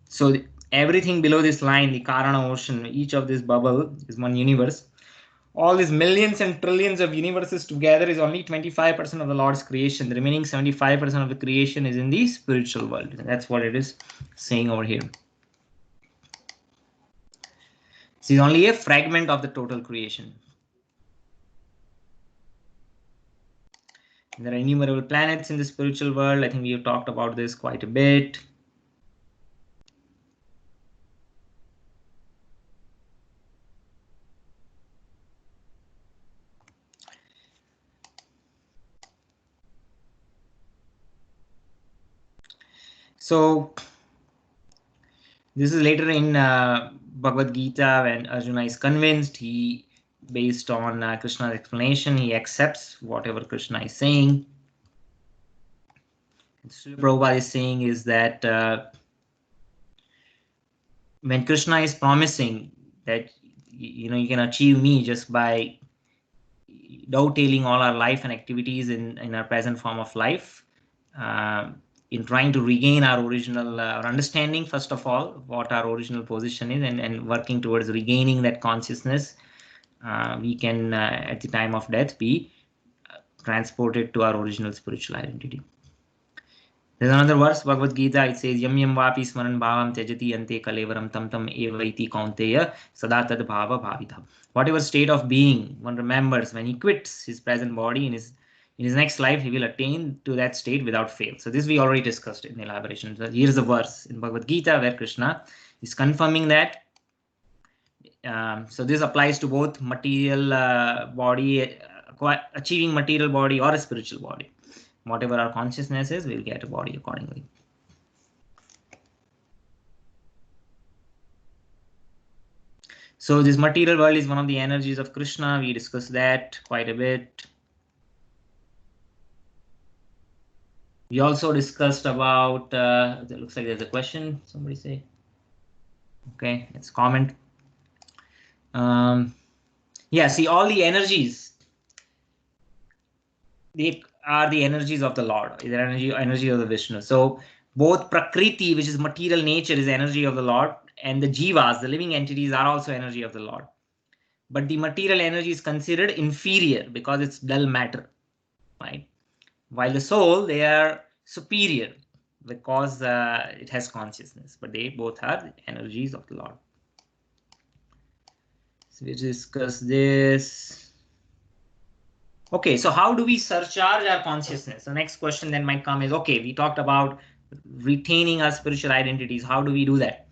So everything below this line, the Karana ocean, each of this bubble is one universe. All these millions and trillions of universes together is only 25% of the Lord's creation. The remaining 75% of the creation is in the spiritual world. That's what it is saying over here. This is only a fragment of the total creation. There are innumerable planets in the spiritual world. I think we have talked about this quite a bit. So this is later in Bhagavad Gita when Arjuna is convinced. He, based on Krishna's explanation, he accepts whatever Krishna is saying. And Srila Prabhupada is saying is that when Krishna is promising that you can achieve me just by dovetailing all our life and activities in our present form of life, in trying to regain our original understanding, first of all, what our original position is, and working towards regaining that consciousness, we can, at the time of death, be transported to our original spiritual identity. There's another verse, Bhagavad Gita, it says, Yam yam vapi smaran bhavam tyajati ante kalevaram tam tam evaiti kaunteya sada tad bhava bhavita. Whatever state of being one remembers when he quits his present body in his next life, he will attain to that state without fail. So this we already discussed in elaboration. So here's a verse in Bhagavad Gita where Krishna is confirming that. So this applies to both material body, achieving material body or a spiritual body. Whatever our consciousness is, we'll get a body accordingly. So this material world is one of the energies of Krishna. We discussed that quite a bit. We also discussed about, it looks like there's a question, somebody say. Okay, let's comment. Yeah, see, all the energies, they are the energies of the Lord, the energy of the Vishnu. So both Prakriti, which is material nature, is energy of the Lord, and the Jivas, the living entities, are also energy of the Lord. But the material energy is considered inferior because it's dull matter, right? While the soul, they are superior because it has consciousness, but they both are energies of the Lord. So we discuss this. Okay, so how do we surcharge our consciousness? The next question then might come is, okay, we talked about retaining our spiritual identities. How do we do that?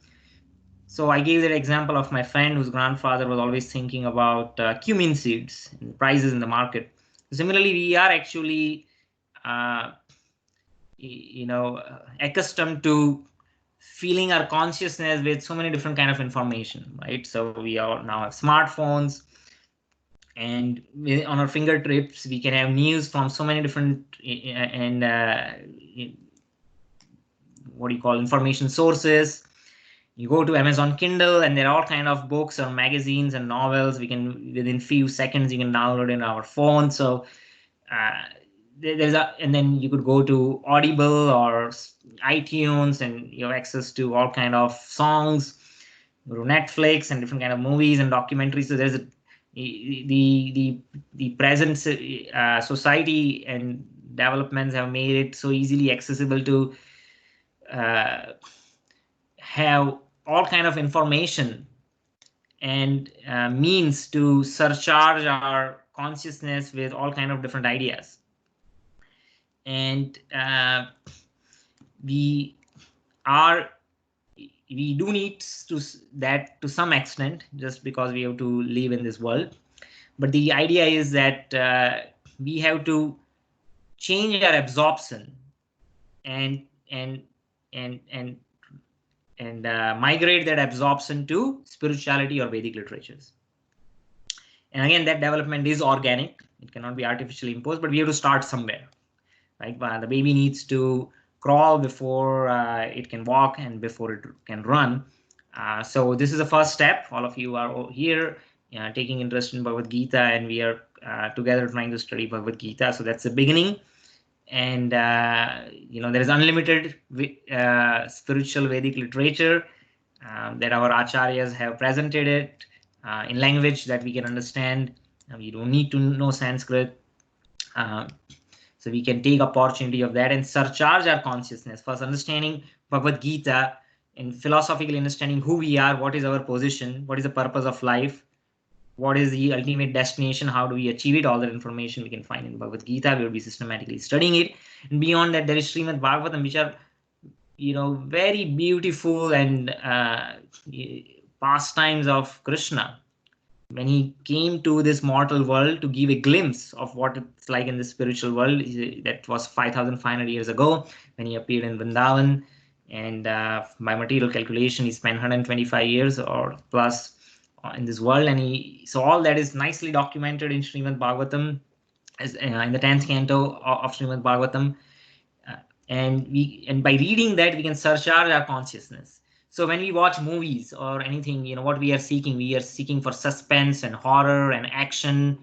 So I gave that example of my friend whose grandfather was always thinking about cumin seeds and prices in the market. Similarly, we are actually, accustomed to feeling our consciousness with so many different kind of information, right? So we all now have smartphones, and on our fingertips, we can have news from so many different what do you call information sources. You go to Amazon Kindle and there are all kind of books or magazines and novels. We can, within few seconds, you can download in our phone. So uh, and then you could go to Audible or iTunes and you have access to all kind of songs, go to Netflix and different kind of movies and documentaries. So there's the present society and developments have made it so easily accessible to uh, have all kind of information and means to surcharge our consciousness with all kind of different ideas. And we are we do need to that to some extent, just because we have to live in this world. But the idea is that we have to change our absorption and and and and and migrate that absorption to spirituality or Vedic literatures. And again, that development is organic. It cannot be artificially imposed, but we have to start somewhere, right? The baby needs to crawl before it can walk and before it can run. So this is the first step. All of you are here taking interest in Bhagavad Gita, and we are together trying to study Bhagavad Gita. So that's the beginning. And there is unlimited spiritual Vedic literature that our acharyas have presented it in language that we can understand. We don't need to know Sanskrit. So we can take opportunity of that and surcharge our consciousness. First, understanding Bhagavad Gita and philosophically understanding who we are, what is our position, what is the purpose of life, what is the ultimate destination, how do we achieve it. All that information we can find in Bhagavad Gita. We will be systematically studying it. And beyond that, there is Srimad Bhagavatam, which are very beautiful and pastimes of Krishna, when he came to this mortal world to give a glimpse of what it's like in the spiritual world. That was 5,500 years ago when he appeared in Vrindavan. And by material calculation, he spent 125 years or plus in this world. And so all that is nicely documented in Srimad Bhagavatam, as in the 10th canto of Srimad Bhagavatam. And by reading that, we can surcharge our consciousness. So when we watch movies or anything, what we are seeking for suspense and horror and action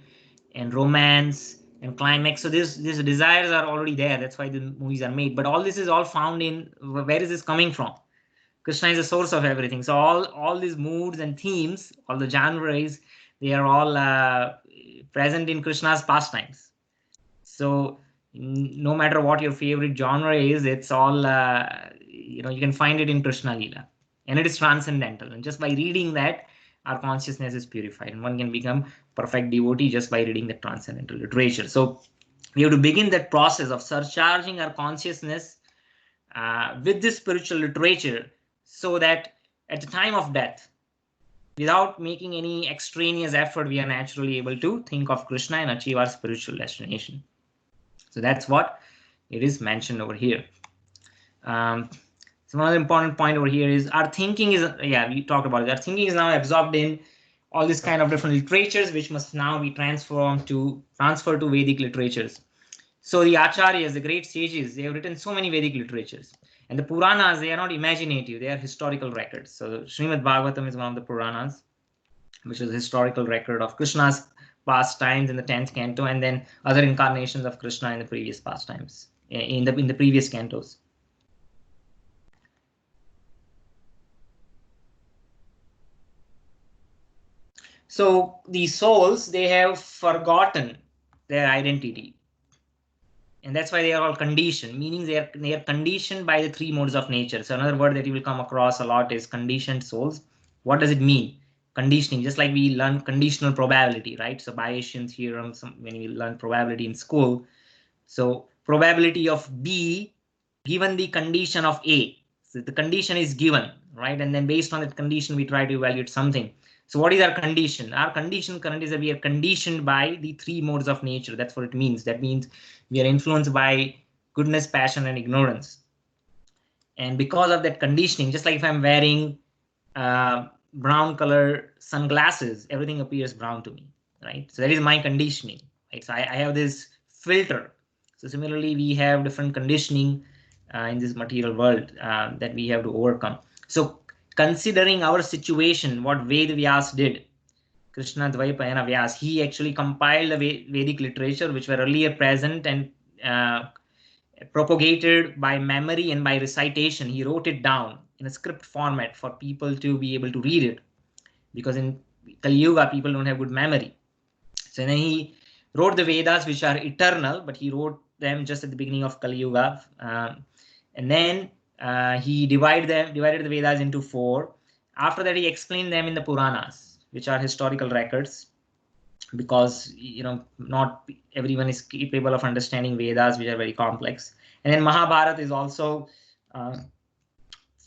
and romance and climax. So these desires are already there. That's why the movies are made. But all this is all found in, where is this coming from? Krishna is the source of everything. So all these moods and themes, all the genres, they are all present in Krishna's pastimes. So no matter what your favorite genre is, it's all you can find it in Krishna Leela, and it is transcendental. And just by reading that, our consciousness is purified, and one can become perfect devotee just by reading the transcendental literature. So we have to begin that process of surcharging our consciousness with this spiritual literature, so that at the time of death, without making any extraneous effort, we are naturally able to think of Krishna and achieve our spiritual destination. So that's what it is mentioned over here. So one other important point over here is our thinking is, we talked about it. Our thinking is now absorbed in all these kind of different literatures, which must now be transferred to Vedic literatures. So the acharyas, the great sages, they have written so many Vedic literatures. And the Puranas, they are not imaginative, they are historical records. So Srimad Bhagavatam is one of the Puranas, which is a historical record of Krishna's pastimes in the 10th canto, and then other incarnations of Krishna in the previous pastimes, in the previous cantos. So these souls, they have forgotten their identity. And that's why they are all conditioned, meaning they are conditioned by the three modes of nature. So another word that you will come across a lot is conditioned souls. What does it mean? Conditioning, just like we learn conditional probability, right? So Bayesian theorem, when we learn probability in school. So probability of B given the condition of A. So the condition is given, right? And then based on that condition, we try to evaluate something. So what is our condition? Our condition currently is that we are conditioned by the three modes of nature. That's what it means. That means we are influenced by goodness, passion, and ignorance. And because of that conditioning, just like if I'm wearing brown color sunglasses, everything appears brown to me, right? So that is my conditioning, right? So I have this filter. So similarly, we have different conditioning in this material world that we have to overcome. So considering our situation, what Ved Vyas did, Krishna Dvaipayana Vyas, he actually compiled the Vedic literature which were earlier present and propagated by memory and by recitation. He wrote it down in a script format for people to be able to read it, because in Kali Yuga people don't have good memory. So then he wrote the Vedas, which are eternal, but he wrote them just at the beginning of Kali Yuga, and then he divided the Vedas into 4. After that, he explained them in the Puranas, which are historical records, because not everyone is capable of understanding Vedas, which are very complex. And then Mahabharata is also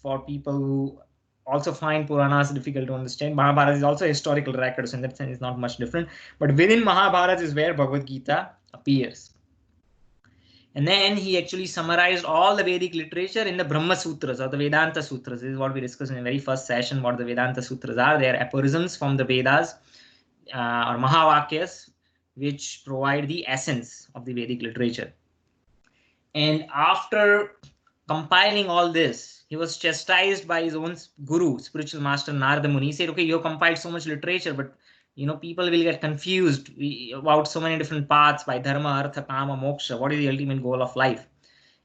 for people who also find Puranas difficult to understand. Mahabharata is also a historical record, so in that sense it's not much different. But within Mahabharata is where Bhagavad Gita appears. And then he actually summarized all the Vedic literature in the Brahma Sutras or the Vedanta Sutras. This is what we discussed in the very first session, what the Vedanta Sutras are. They are aphorisms from the Vedas or Mahavakyas, which provide the essence of the Vedic literature. And after compiling all this, he was chastised by his own guru, spiritual master Narada Muni. He said, okay, you compiled so much literature, but people will get confused about so many different paths by dharma, artha, kama, moksha. What is the ultimate goal of life?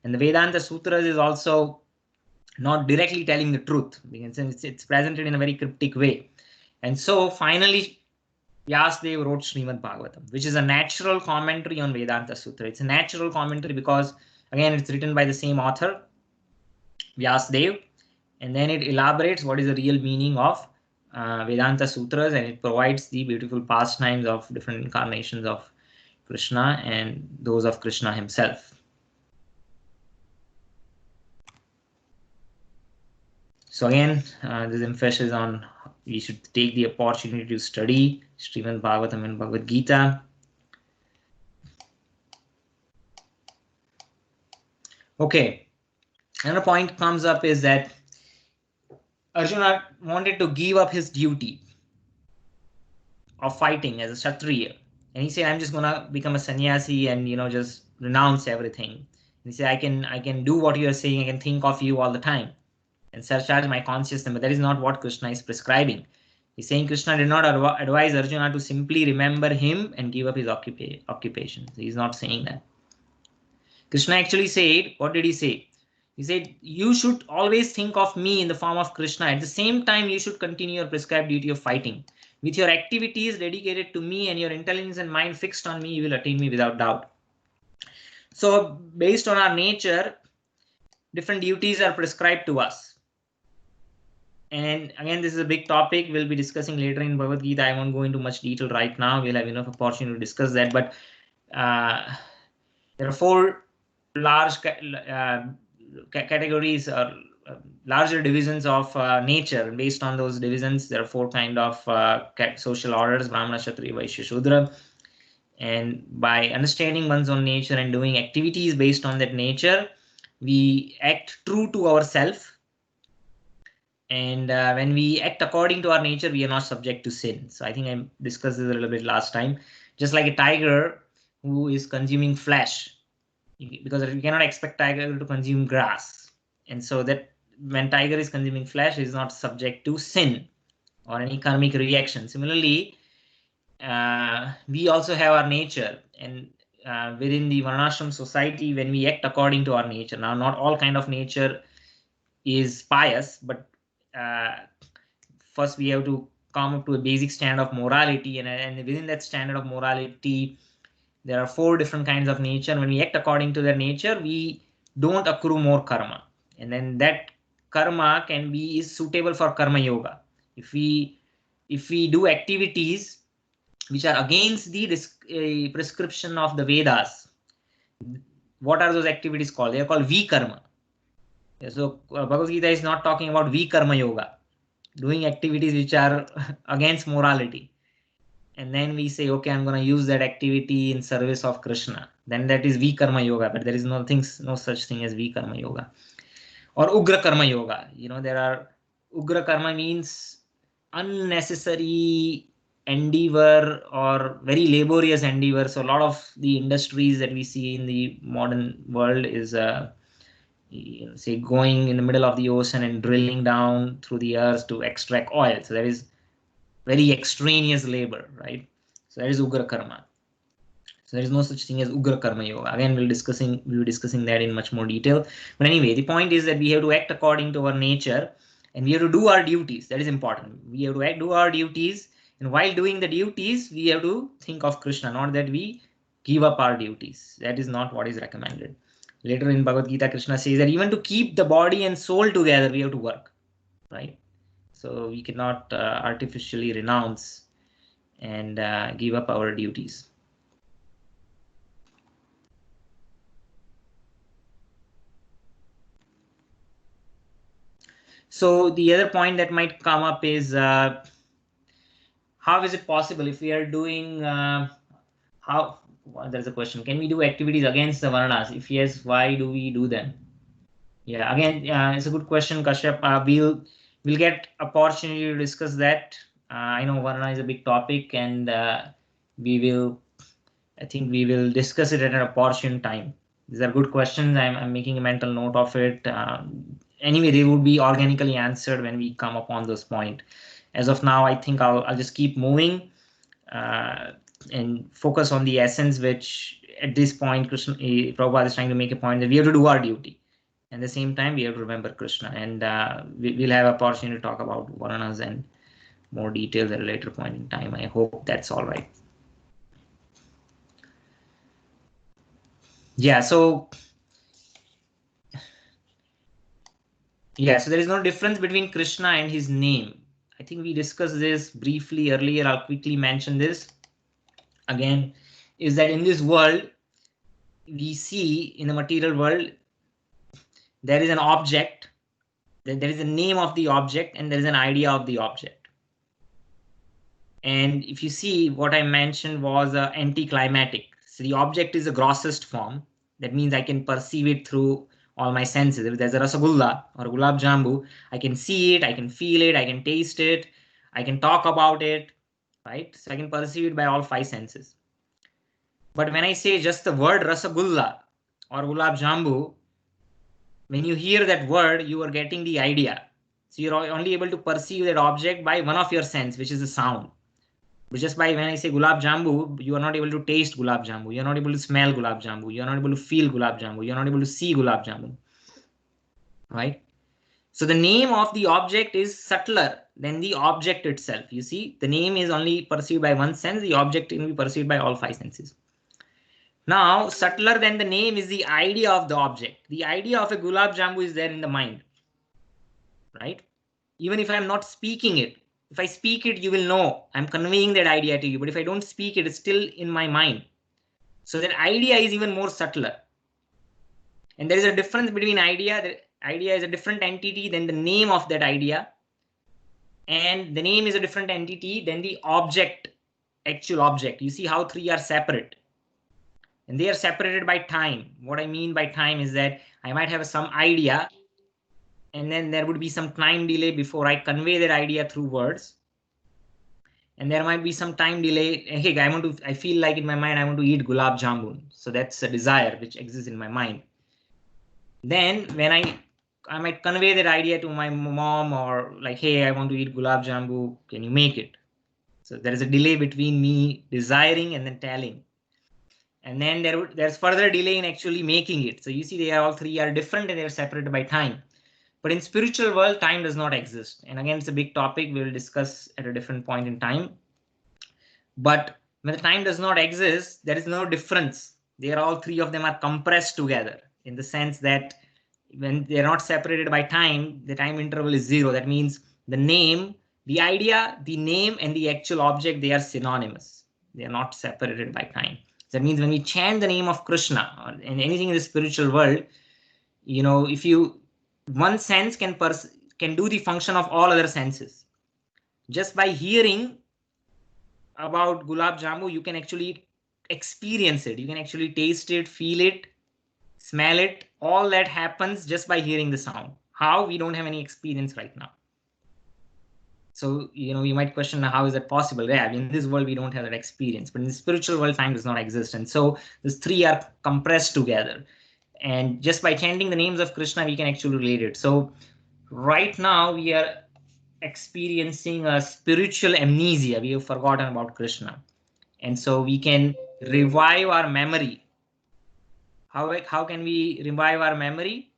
And the Vedanta Sutras is also not directly telling the truth, because it's presented in a very cryptic way. And so finally, Vyasdev wrote Srimad Bhagavatam, which is a natural commentary on Vedanta Sutra. It's a natural commentary because, again, it's written by the same author, Vyasdev, and then it elaborates what is the real meaning of Vedanta Sutras, and it provides the beautiful pastimes of different incarnations of Krishna and those of Krishna himself. So again, this emphasis on we should take the opportunity to study Srimad Bhagavatam and Bhagavad Gita. Okay, another point comes up is that Arjuna wanted to give up his duty of fighting as a Kshatriya. And he said, I'm just gonna become a sannyasi and just renounce everything. And he said, I can do what you are saying, I can think of you all the time and surcharge my consciousness, but that is not what Krishna is prescribing. He's saying Krishna did not advise Arjuna to simply remember him and give up his occupation. So he's not saying that. Krishna actually said, what did he say? He said, you should always think of me in the form of Krishna. At the same time, you should continue your prescribed duty of fighting. With your activities dedicated to me and your intelligence and mind fixed on me, you will attain me without doubt. So based on our nature, different duties are prescribed to us. And again, this is a big topic we'll be discussing later in Bhagavad Gita. I won't go into much detail right now. We'll have enough opportunity to discuss that. But there are 4 large categories or larger divisions of nature. And based on those divisions, there are 4 kind of social orders: Brahmana, Kshatriya, Vaishya, Shudra. And by understanding one's own nature and doing activities based on that nature, we act true to ourselves. And when we act according to our nature, we are not subject to sin. So I think I discussed this a little bit last time. Just like a tiger who is consuming flesh, because you cannot expect tiger to consume grass. And so that when tiger is consuming flesh, is not subject to sin or any karmic reaction. Similarly, we also have our nature, and within the Varnashram society, when we act according to our nature, now not all kind of nature is pious, but first we have to come up to a basic standard of morality, and within that standard of morality, there are 4 different kinds of nature. When we act according to their nature, we don't accrue more karma, and then that karma is suitable for karma yoga. If we do activities which are against the prescription of the Vedas, what are those activities called? They are called vikarma. So Bhagavad Gita is not talking about vikarma yoga, doing activities which are against morality. And then we say, okay, I'm going to use that activity in service of Krishna. Then that is vikarma yoga, but there is no such thing as vikarma yoga. Or ugra karma yoga. There are ugra karma means unnecessary endeavor or very laborious endeavor. So a lot of the industries that we see in the modern world is say going in the middle of the ocean and drilling down through the earth to extract oil. So there is very extraneous labor, right? So that is ugra karma. So there is no such thing as ugra karma yoga. Again, we'll be discussing that in much more detail. But anyway, the point is that we have to act according to our nature, and we have to do our duties. That is important. We have to do our duties, and while doing the duties, we have to think of Krishna, not that we give up our duties. That is not what is recommended. Later in Bhagavad Gita, Krishna says that even to keep the body and soul together, we have to work, right? So we cannot artificially renounce and give up our duties. So the other point that might come up is how is it possible if we are doing there's a question, can we do activities against the varnas? If yes, why do we do them? Yeah, again, it's a good question, Kashyap. We'll get opportunity to discuss that. I know varna is a big topic, and I think we will discuss it at an opportune time. These are good questions. I'm making a mental note of it. Anyway, they would be organically answered when we come upon those points. As of now, I think I'll just keep moving uh, and focus on the essence, which at this point, Prabhupada is trying to make a point that we have to do our duty. At the same time, we have to remember Krishna, and we'll have opportunity to talk about Varanas and more details at a later point in time. I hope that's all right. Yeah, so there is no difference between Krishna and his name. I think we discussed this briefly earlier. I'll quickly mention this again, is that in this world, we see in the material world, there is an object, there is a name of the object, and there is an idea of the object. And if you see, what I mentioned was anticlimactic. So the object is the grossest form. That means I can perceive it through all my senses. If there's a rasagulla or a gulab jambu, I can see it, I can feel it, I can taste it, I can talk about it, right? So I can perceive it by all five senses. But when I say just the word rasagulla or gulab jambu, when you hear that word, you are getting the idea. So you're only able to perceive that object by one of your sense, which is the sound. But just by when I say gulab jambu, you are not able to taste gulab jambu. You are not able to smell gulab jambu. You are not able to feel gulab jambu. You are not able to see gulab jambu. Right? So the name of the object is subtler than the object itself. You see, the name is only perceived by one sense. The object can be perceived by all five senses. Now, subtler than the name is the idea of the object. The idea of a gulab jambu is there in the mind. Right? Even if I'm not speaking it, if I speak it, you will know I'm conveying that idea to you. But if I don't speak it, it's still in my mind. So that idea is even more subtler. And there is a difference between idea. The idea is a different entity than the name of that idea. And the name is a different entity than the object, actual object. You see how three are separate. And they are separated by time. What I mean by time is that I might have some idea, and then there would be some time delay before I convey that idea through words. And there might be some time delay. Hey, I feel like in my mind, I want to eat gulab jamun. So that's a desire which exists in my mind. Then when I might convey that idea to my mom, or like, hey, I want to eat gulab jamun. Can you make it? So there is a delay between me desiring and then telling. And then there's further delay in actually making it. So you see, they are all three are different and they're separated by time. But in spiritual world, time does not exist. And again, it's a big topic we'll discuss at a different point in time. But when the time does not exist, there is no difference. They are all three of them are compressed together in the sense that when they're not separated by time, the time interval is zero. That means the name, the idea, the name, and the actual object, they are synonymous. They are not separated by time. That means when we chant the name of Krishna or in anything in the spiritual world, you know, if you one sense can do the function of all other senses. Just by hearing about gulab jamu, you can actually experience it. You can actually taste it, feel it, smell it. All that happens just by hearing the sound. How? We don't have any experience right now. So, you know, you might question, how is that possible? Yeah, in this world, we don't have that experience. But in the spiritual world, time does not exist. And so these three are compressed together. And just by chanting the names of Krishna, we can actually relate it. So right now we are experiencing a spiritual amnesia. We have forgotten about Krishna. And so we can revive our memory. How can we revive our memory?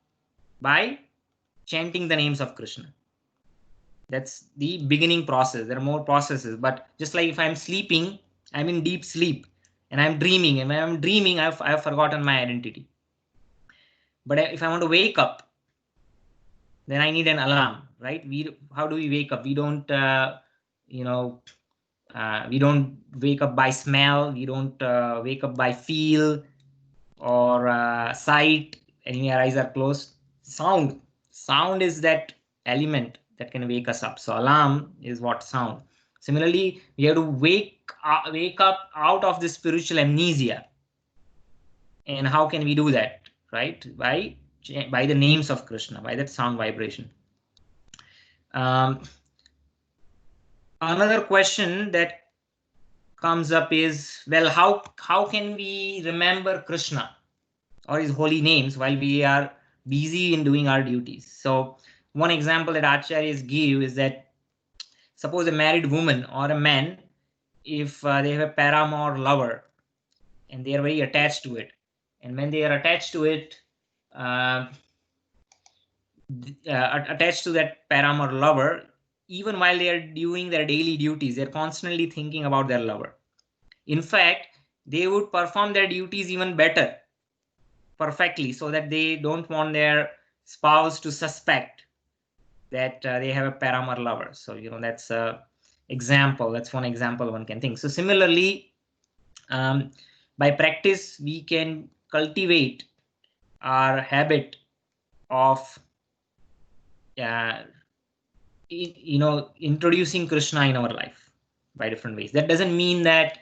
By chanting the names of Krishna. That's the beginning process. There are more processes, but just like if I'm sleeping, I'm in deep sleep and I'm dreaming. And when I'm dreaming, I've forgotten my identity. But if I want to wake up, then I need an alarm, right? How do we wake up? We don't, we don't wake up by smell. We don't wake up by feel or sight. And our eyes are closed. Sound is that element that can wake us up. So alarm is what sound. Similarly, we have to wake up out of this spiritual amnesia. And how can we do that? Right? By the names of Krishna, by that sound vibration. Another question that comes up is, well, how can we remember Krishna or his holy names while we are busy in doing our duties? So one example that acharyas give is that suppose a married woman or a man, if they have a paramour lover and they are very attached to it, and when they are attached to it, attached to that paramour lover, even while they are doing their daily duties, they're constantly thinking about their lover. In fact, they would perform their duties even better, perfectly, so that they don't want their spouse to suspect that they have a paramour lover. So, that's a example. That's one example one can think. So similarly, by practice, we can cultivate our habit of introducing Krishna in our life by different ways. That doesn't mean that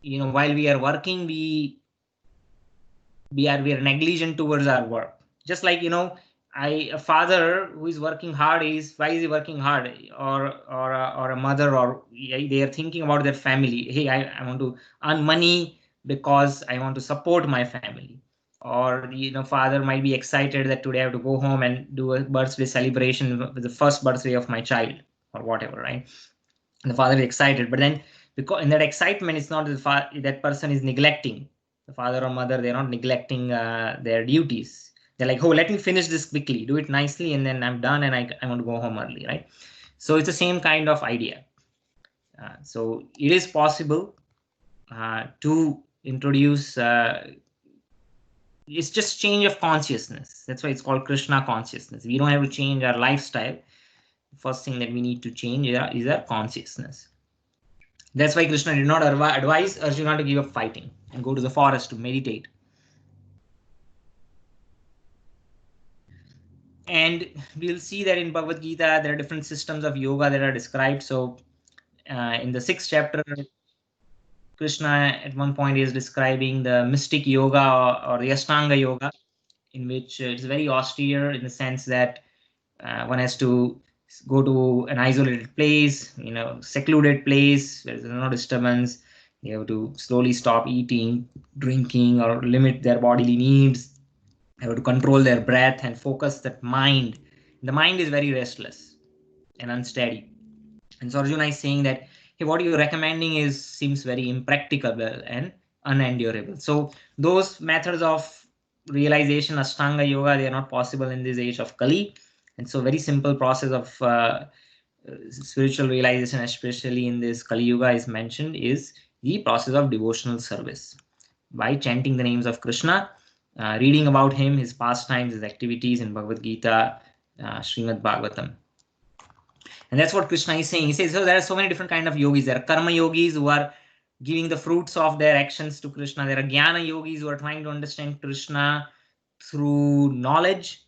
while we are working, we are negligent towards our work. Just like a father who is working hard, why is he working hard? Or a mother, or they are thinking about their family. Hey, I want to earn money because I want to support my family. Or father might be excited that today I have to go home and do a birthday celebration with the first birthday of my child, or whatever, right? And the father is excited, but then because in that excitement, it's not that person is neglecting the father or mother. They're not neglecting their duties. They're like, oh, let me finish this quickly, do it nicely, and then I'm done, and I want to go home early, right? So it's the same kind of idea. So it is possible to introduce. It's just change of consciousness. That's why it's called Krishna consciousness. We don't have to change our lifestyle. The first thing that we need to change is our consciousness. That's why Krishna did not advise Arjuna to give up fighting and go to the forest to meditate. And we'll see that in Bhagavad Gita, there are different systems of yoga that are described. So in the 6th chapter, Krishna at one point is describing the mystic yoga or the Ashtanga yoga, in which it's very austere in the sense that one has to go to an isolated place, secluded place where there's no disturbance. They have to slowly stop eating, drinking, or limit their bodily needs. They have to control their breath and focus that mind. The mind is very restless and unsteady. And so Arjuna is saying that, hey, what you're recommending seems very impracticable and unendurable. So those methods of realization, Ashtanga yoga, they are not possible in this age of Kali. And so very simple process of spiritual realization, especially in this Kali Yuga, is mentioned is the process of devotional service. By chanting the names of Krishna, reading about him, his pastimes, his activities in Bhagavad Gita, Srimad Bhagavatam. And that's what Krishna is saying. He says, so there are so many different kind of yogis. There are karma yogis who are giving the fruits of their actions to Krishna. There are jnana yogis who are trying to understand Krishna through knowledge.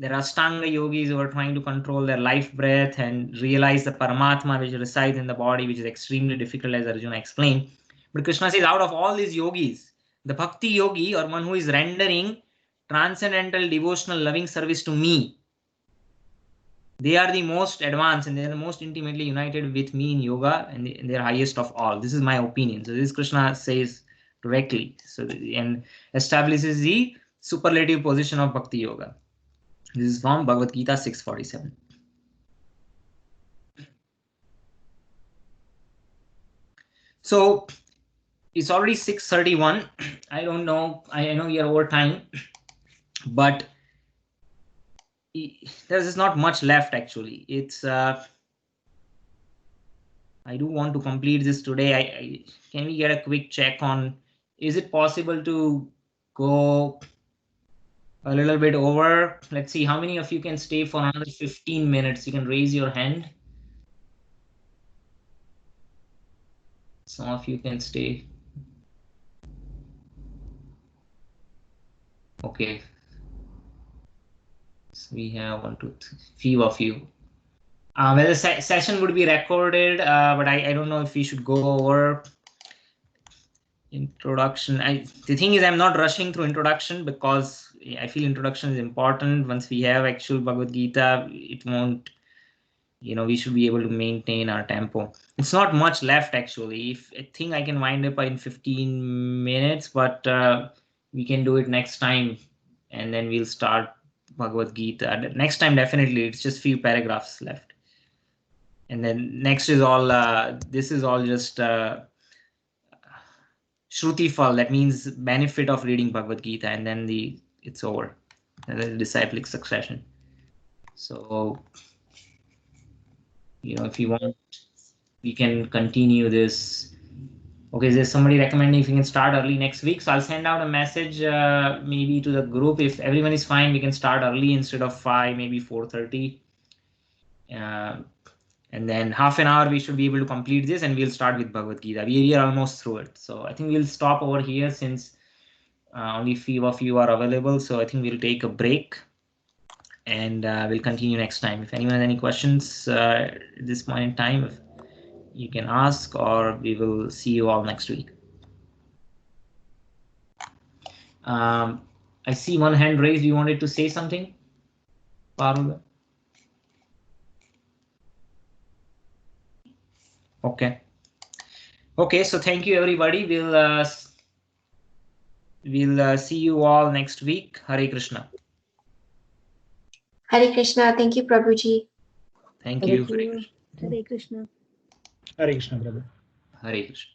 There are Ashtanga yogis who are trying to control their life breath and realize the Paramatma which resides in the body, which is extremely difficult, as Arjuna explained. But Krishna says, out of all these yogis, the bhakti yogi, or one who is rendering transcendental devotional loving service to me, they are the most advanced and they are the most intimately united with me in yoga, and they are highest of all. This is my opinion. So this Krishna says directly. So and establishes the superlative position of Bhakti Yoga. This is from Bhagavad Gita 647. So it's already 6:31. I don't know. I know you're over time, but there's not much left actually. It's I do want to complete this today. Can we get a quick check on? Is it possible to go a little bit over? Let's see how many of you can stay for another 15 minutes. You can raise your hand. Some of you can stay. Okay. So we have 1, 2, 3, few of you. Well, the session would be recorded, but I don't know if we should go over introduction. The thing is, I'm not rushing through introduction because I feel introduction is important. Once we have actual Bhagavad Gita, it won't, we should be able to maintain our tempo. It's not much left actually. If I think I can wind up in 15 minutes, but we can do it next time, and then we'll start Bhagavad Gita. Next time, definitely, it's just few paragraphs left. And then next is all, this is all just Shruti Fal, that means benefit of reading Bhagavad Gita, and then it's over. And then the disciplic succession. So, if you want, we can continue this. Okay, there's somebody recommending if we can start early next week. So I'll send out a message maybe to the group. If everyone is fine, we can start early instead of 5, maybe 4:30. And then half an hour we should be able to complete this, and we'll start with Bhagavad Gita. We are almost through it. So I think we'll stop over here since only few of you are available. So I think we'll take a break, and we'll continue next time. If anyone has any questions at this point in time, you can ask, or we will see you all next week. I see one hand raised. You wanted to say something, Parul? Okay. Okay, so thank you everybody. We'll see you all next week. Hare Krishna. Hare Krishna. Thank you, Prabhuji. Thank you. Hare Krishna. Hare Krishna, brother. Hare Krishna.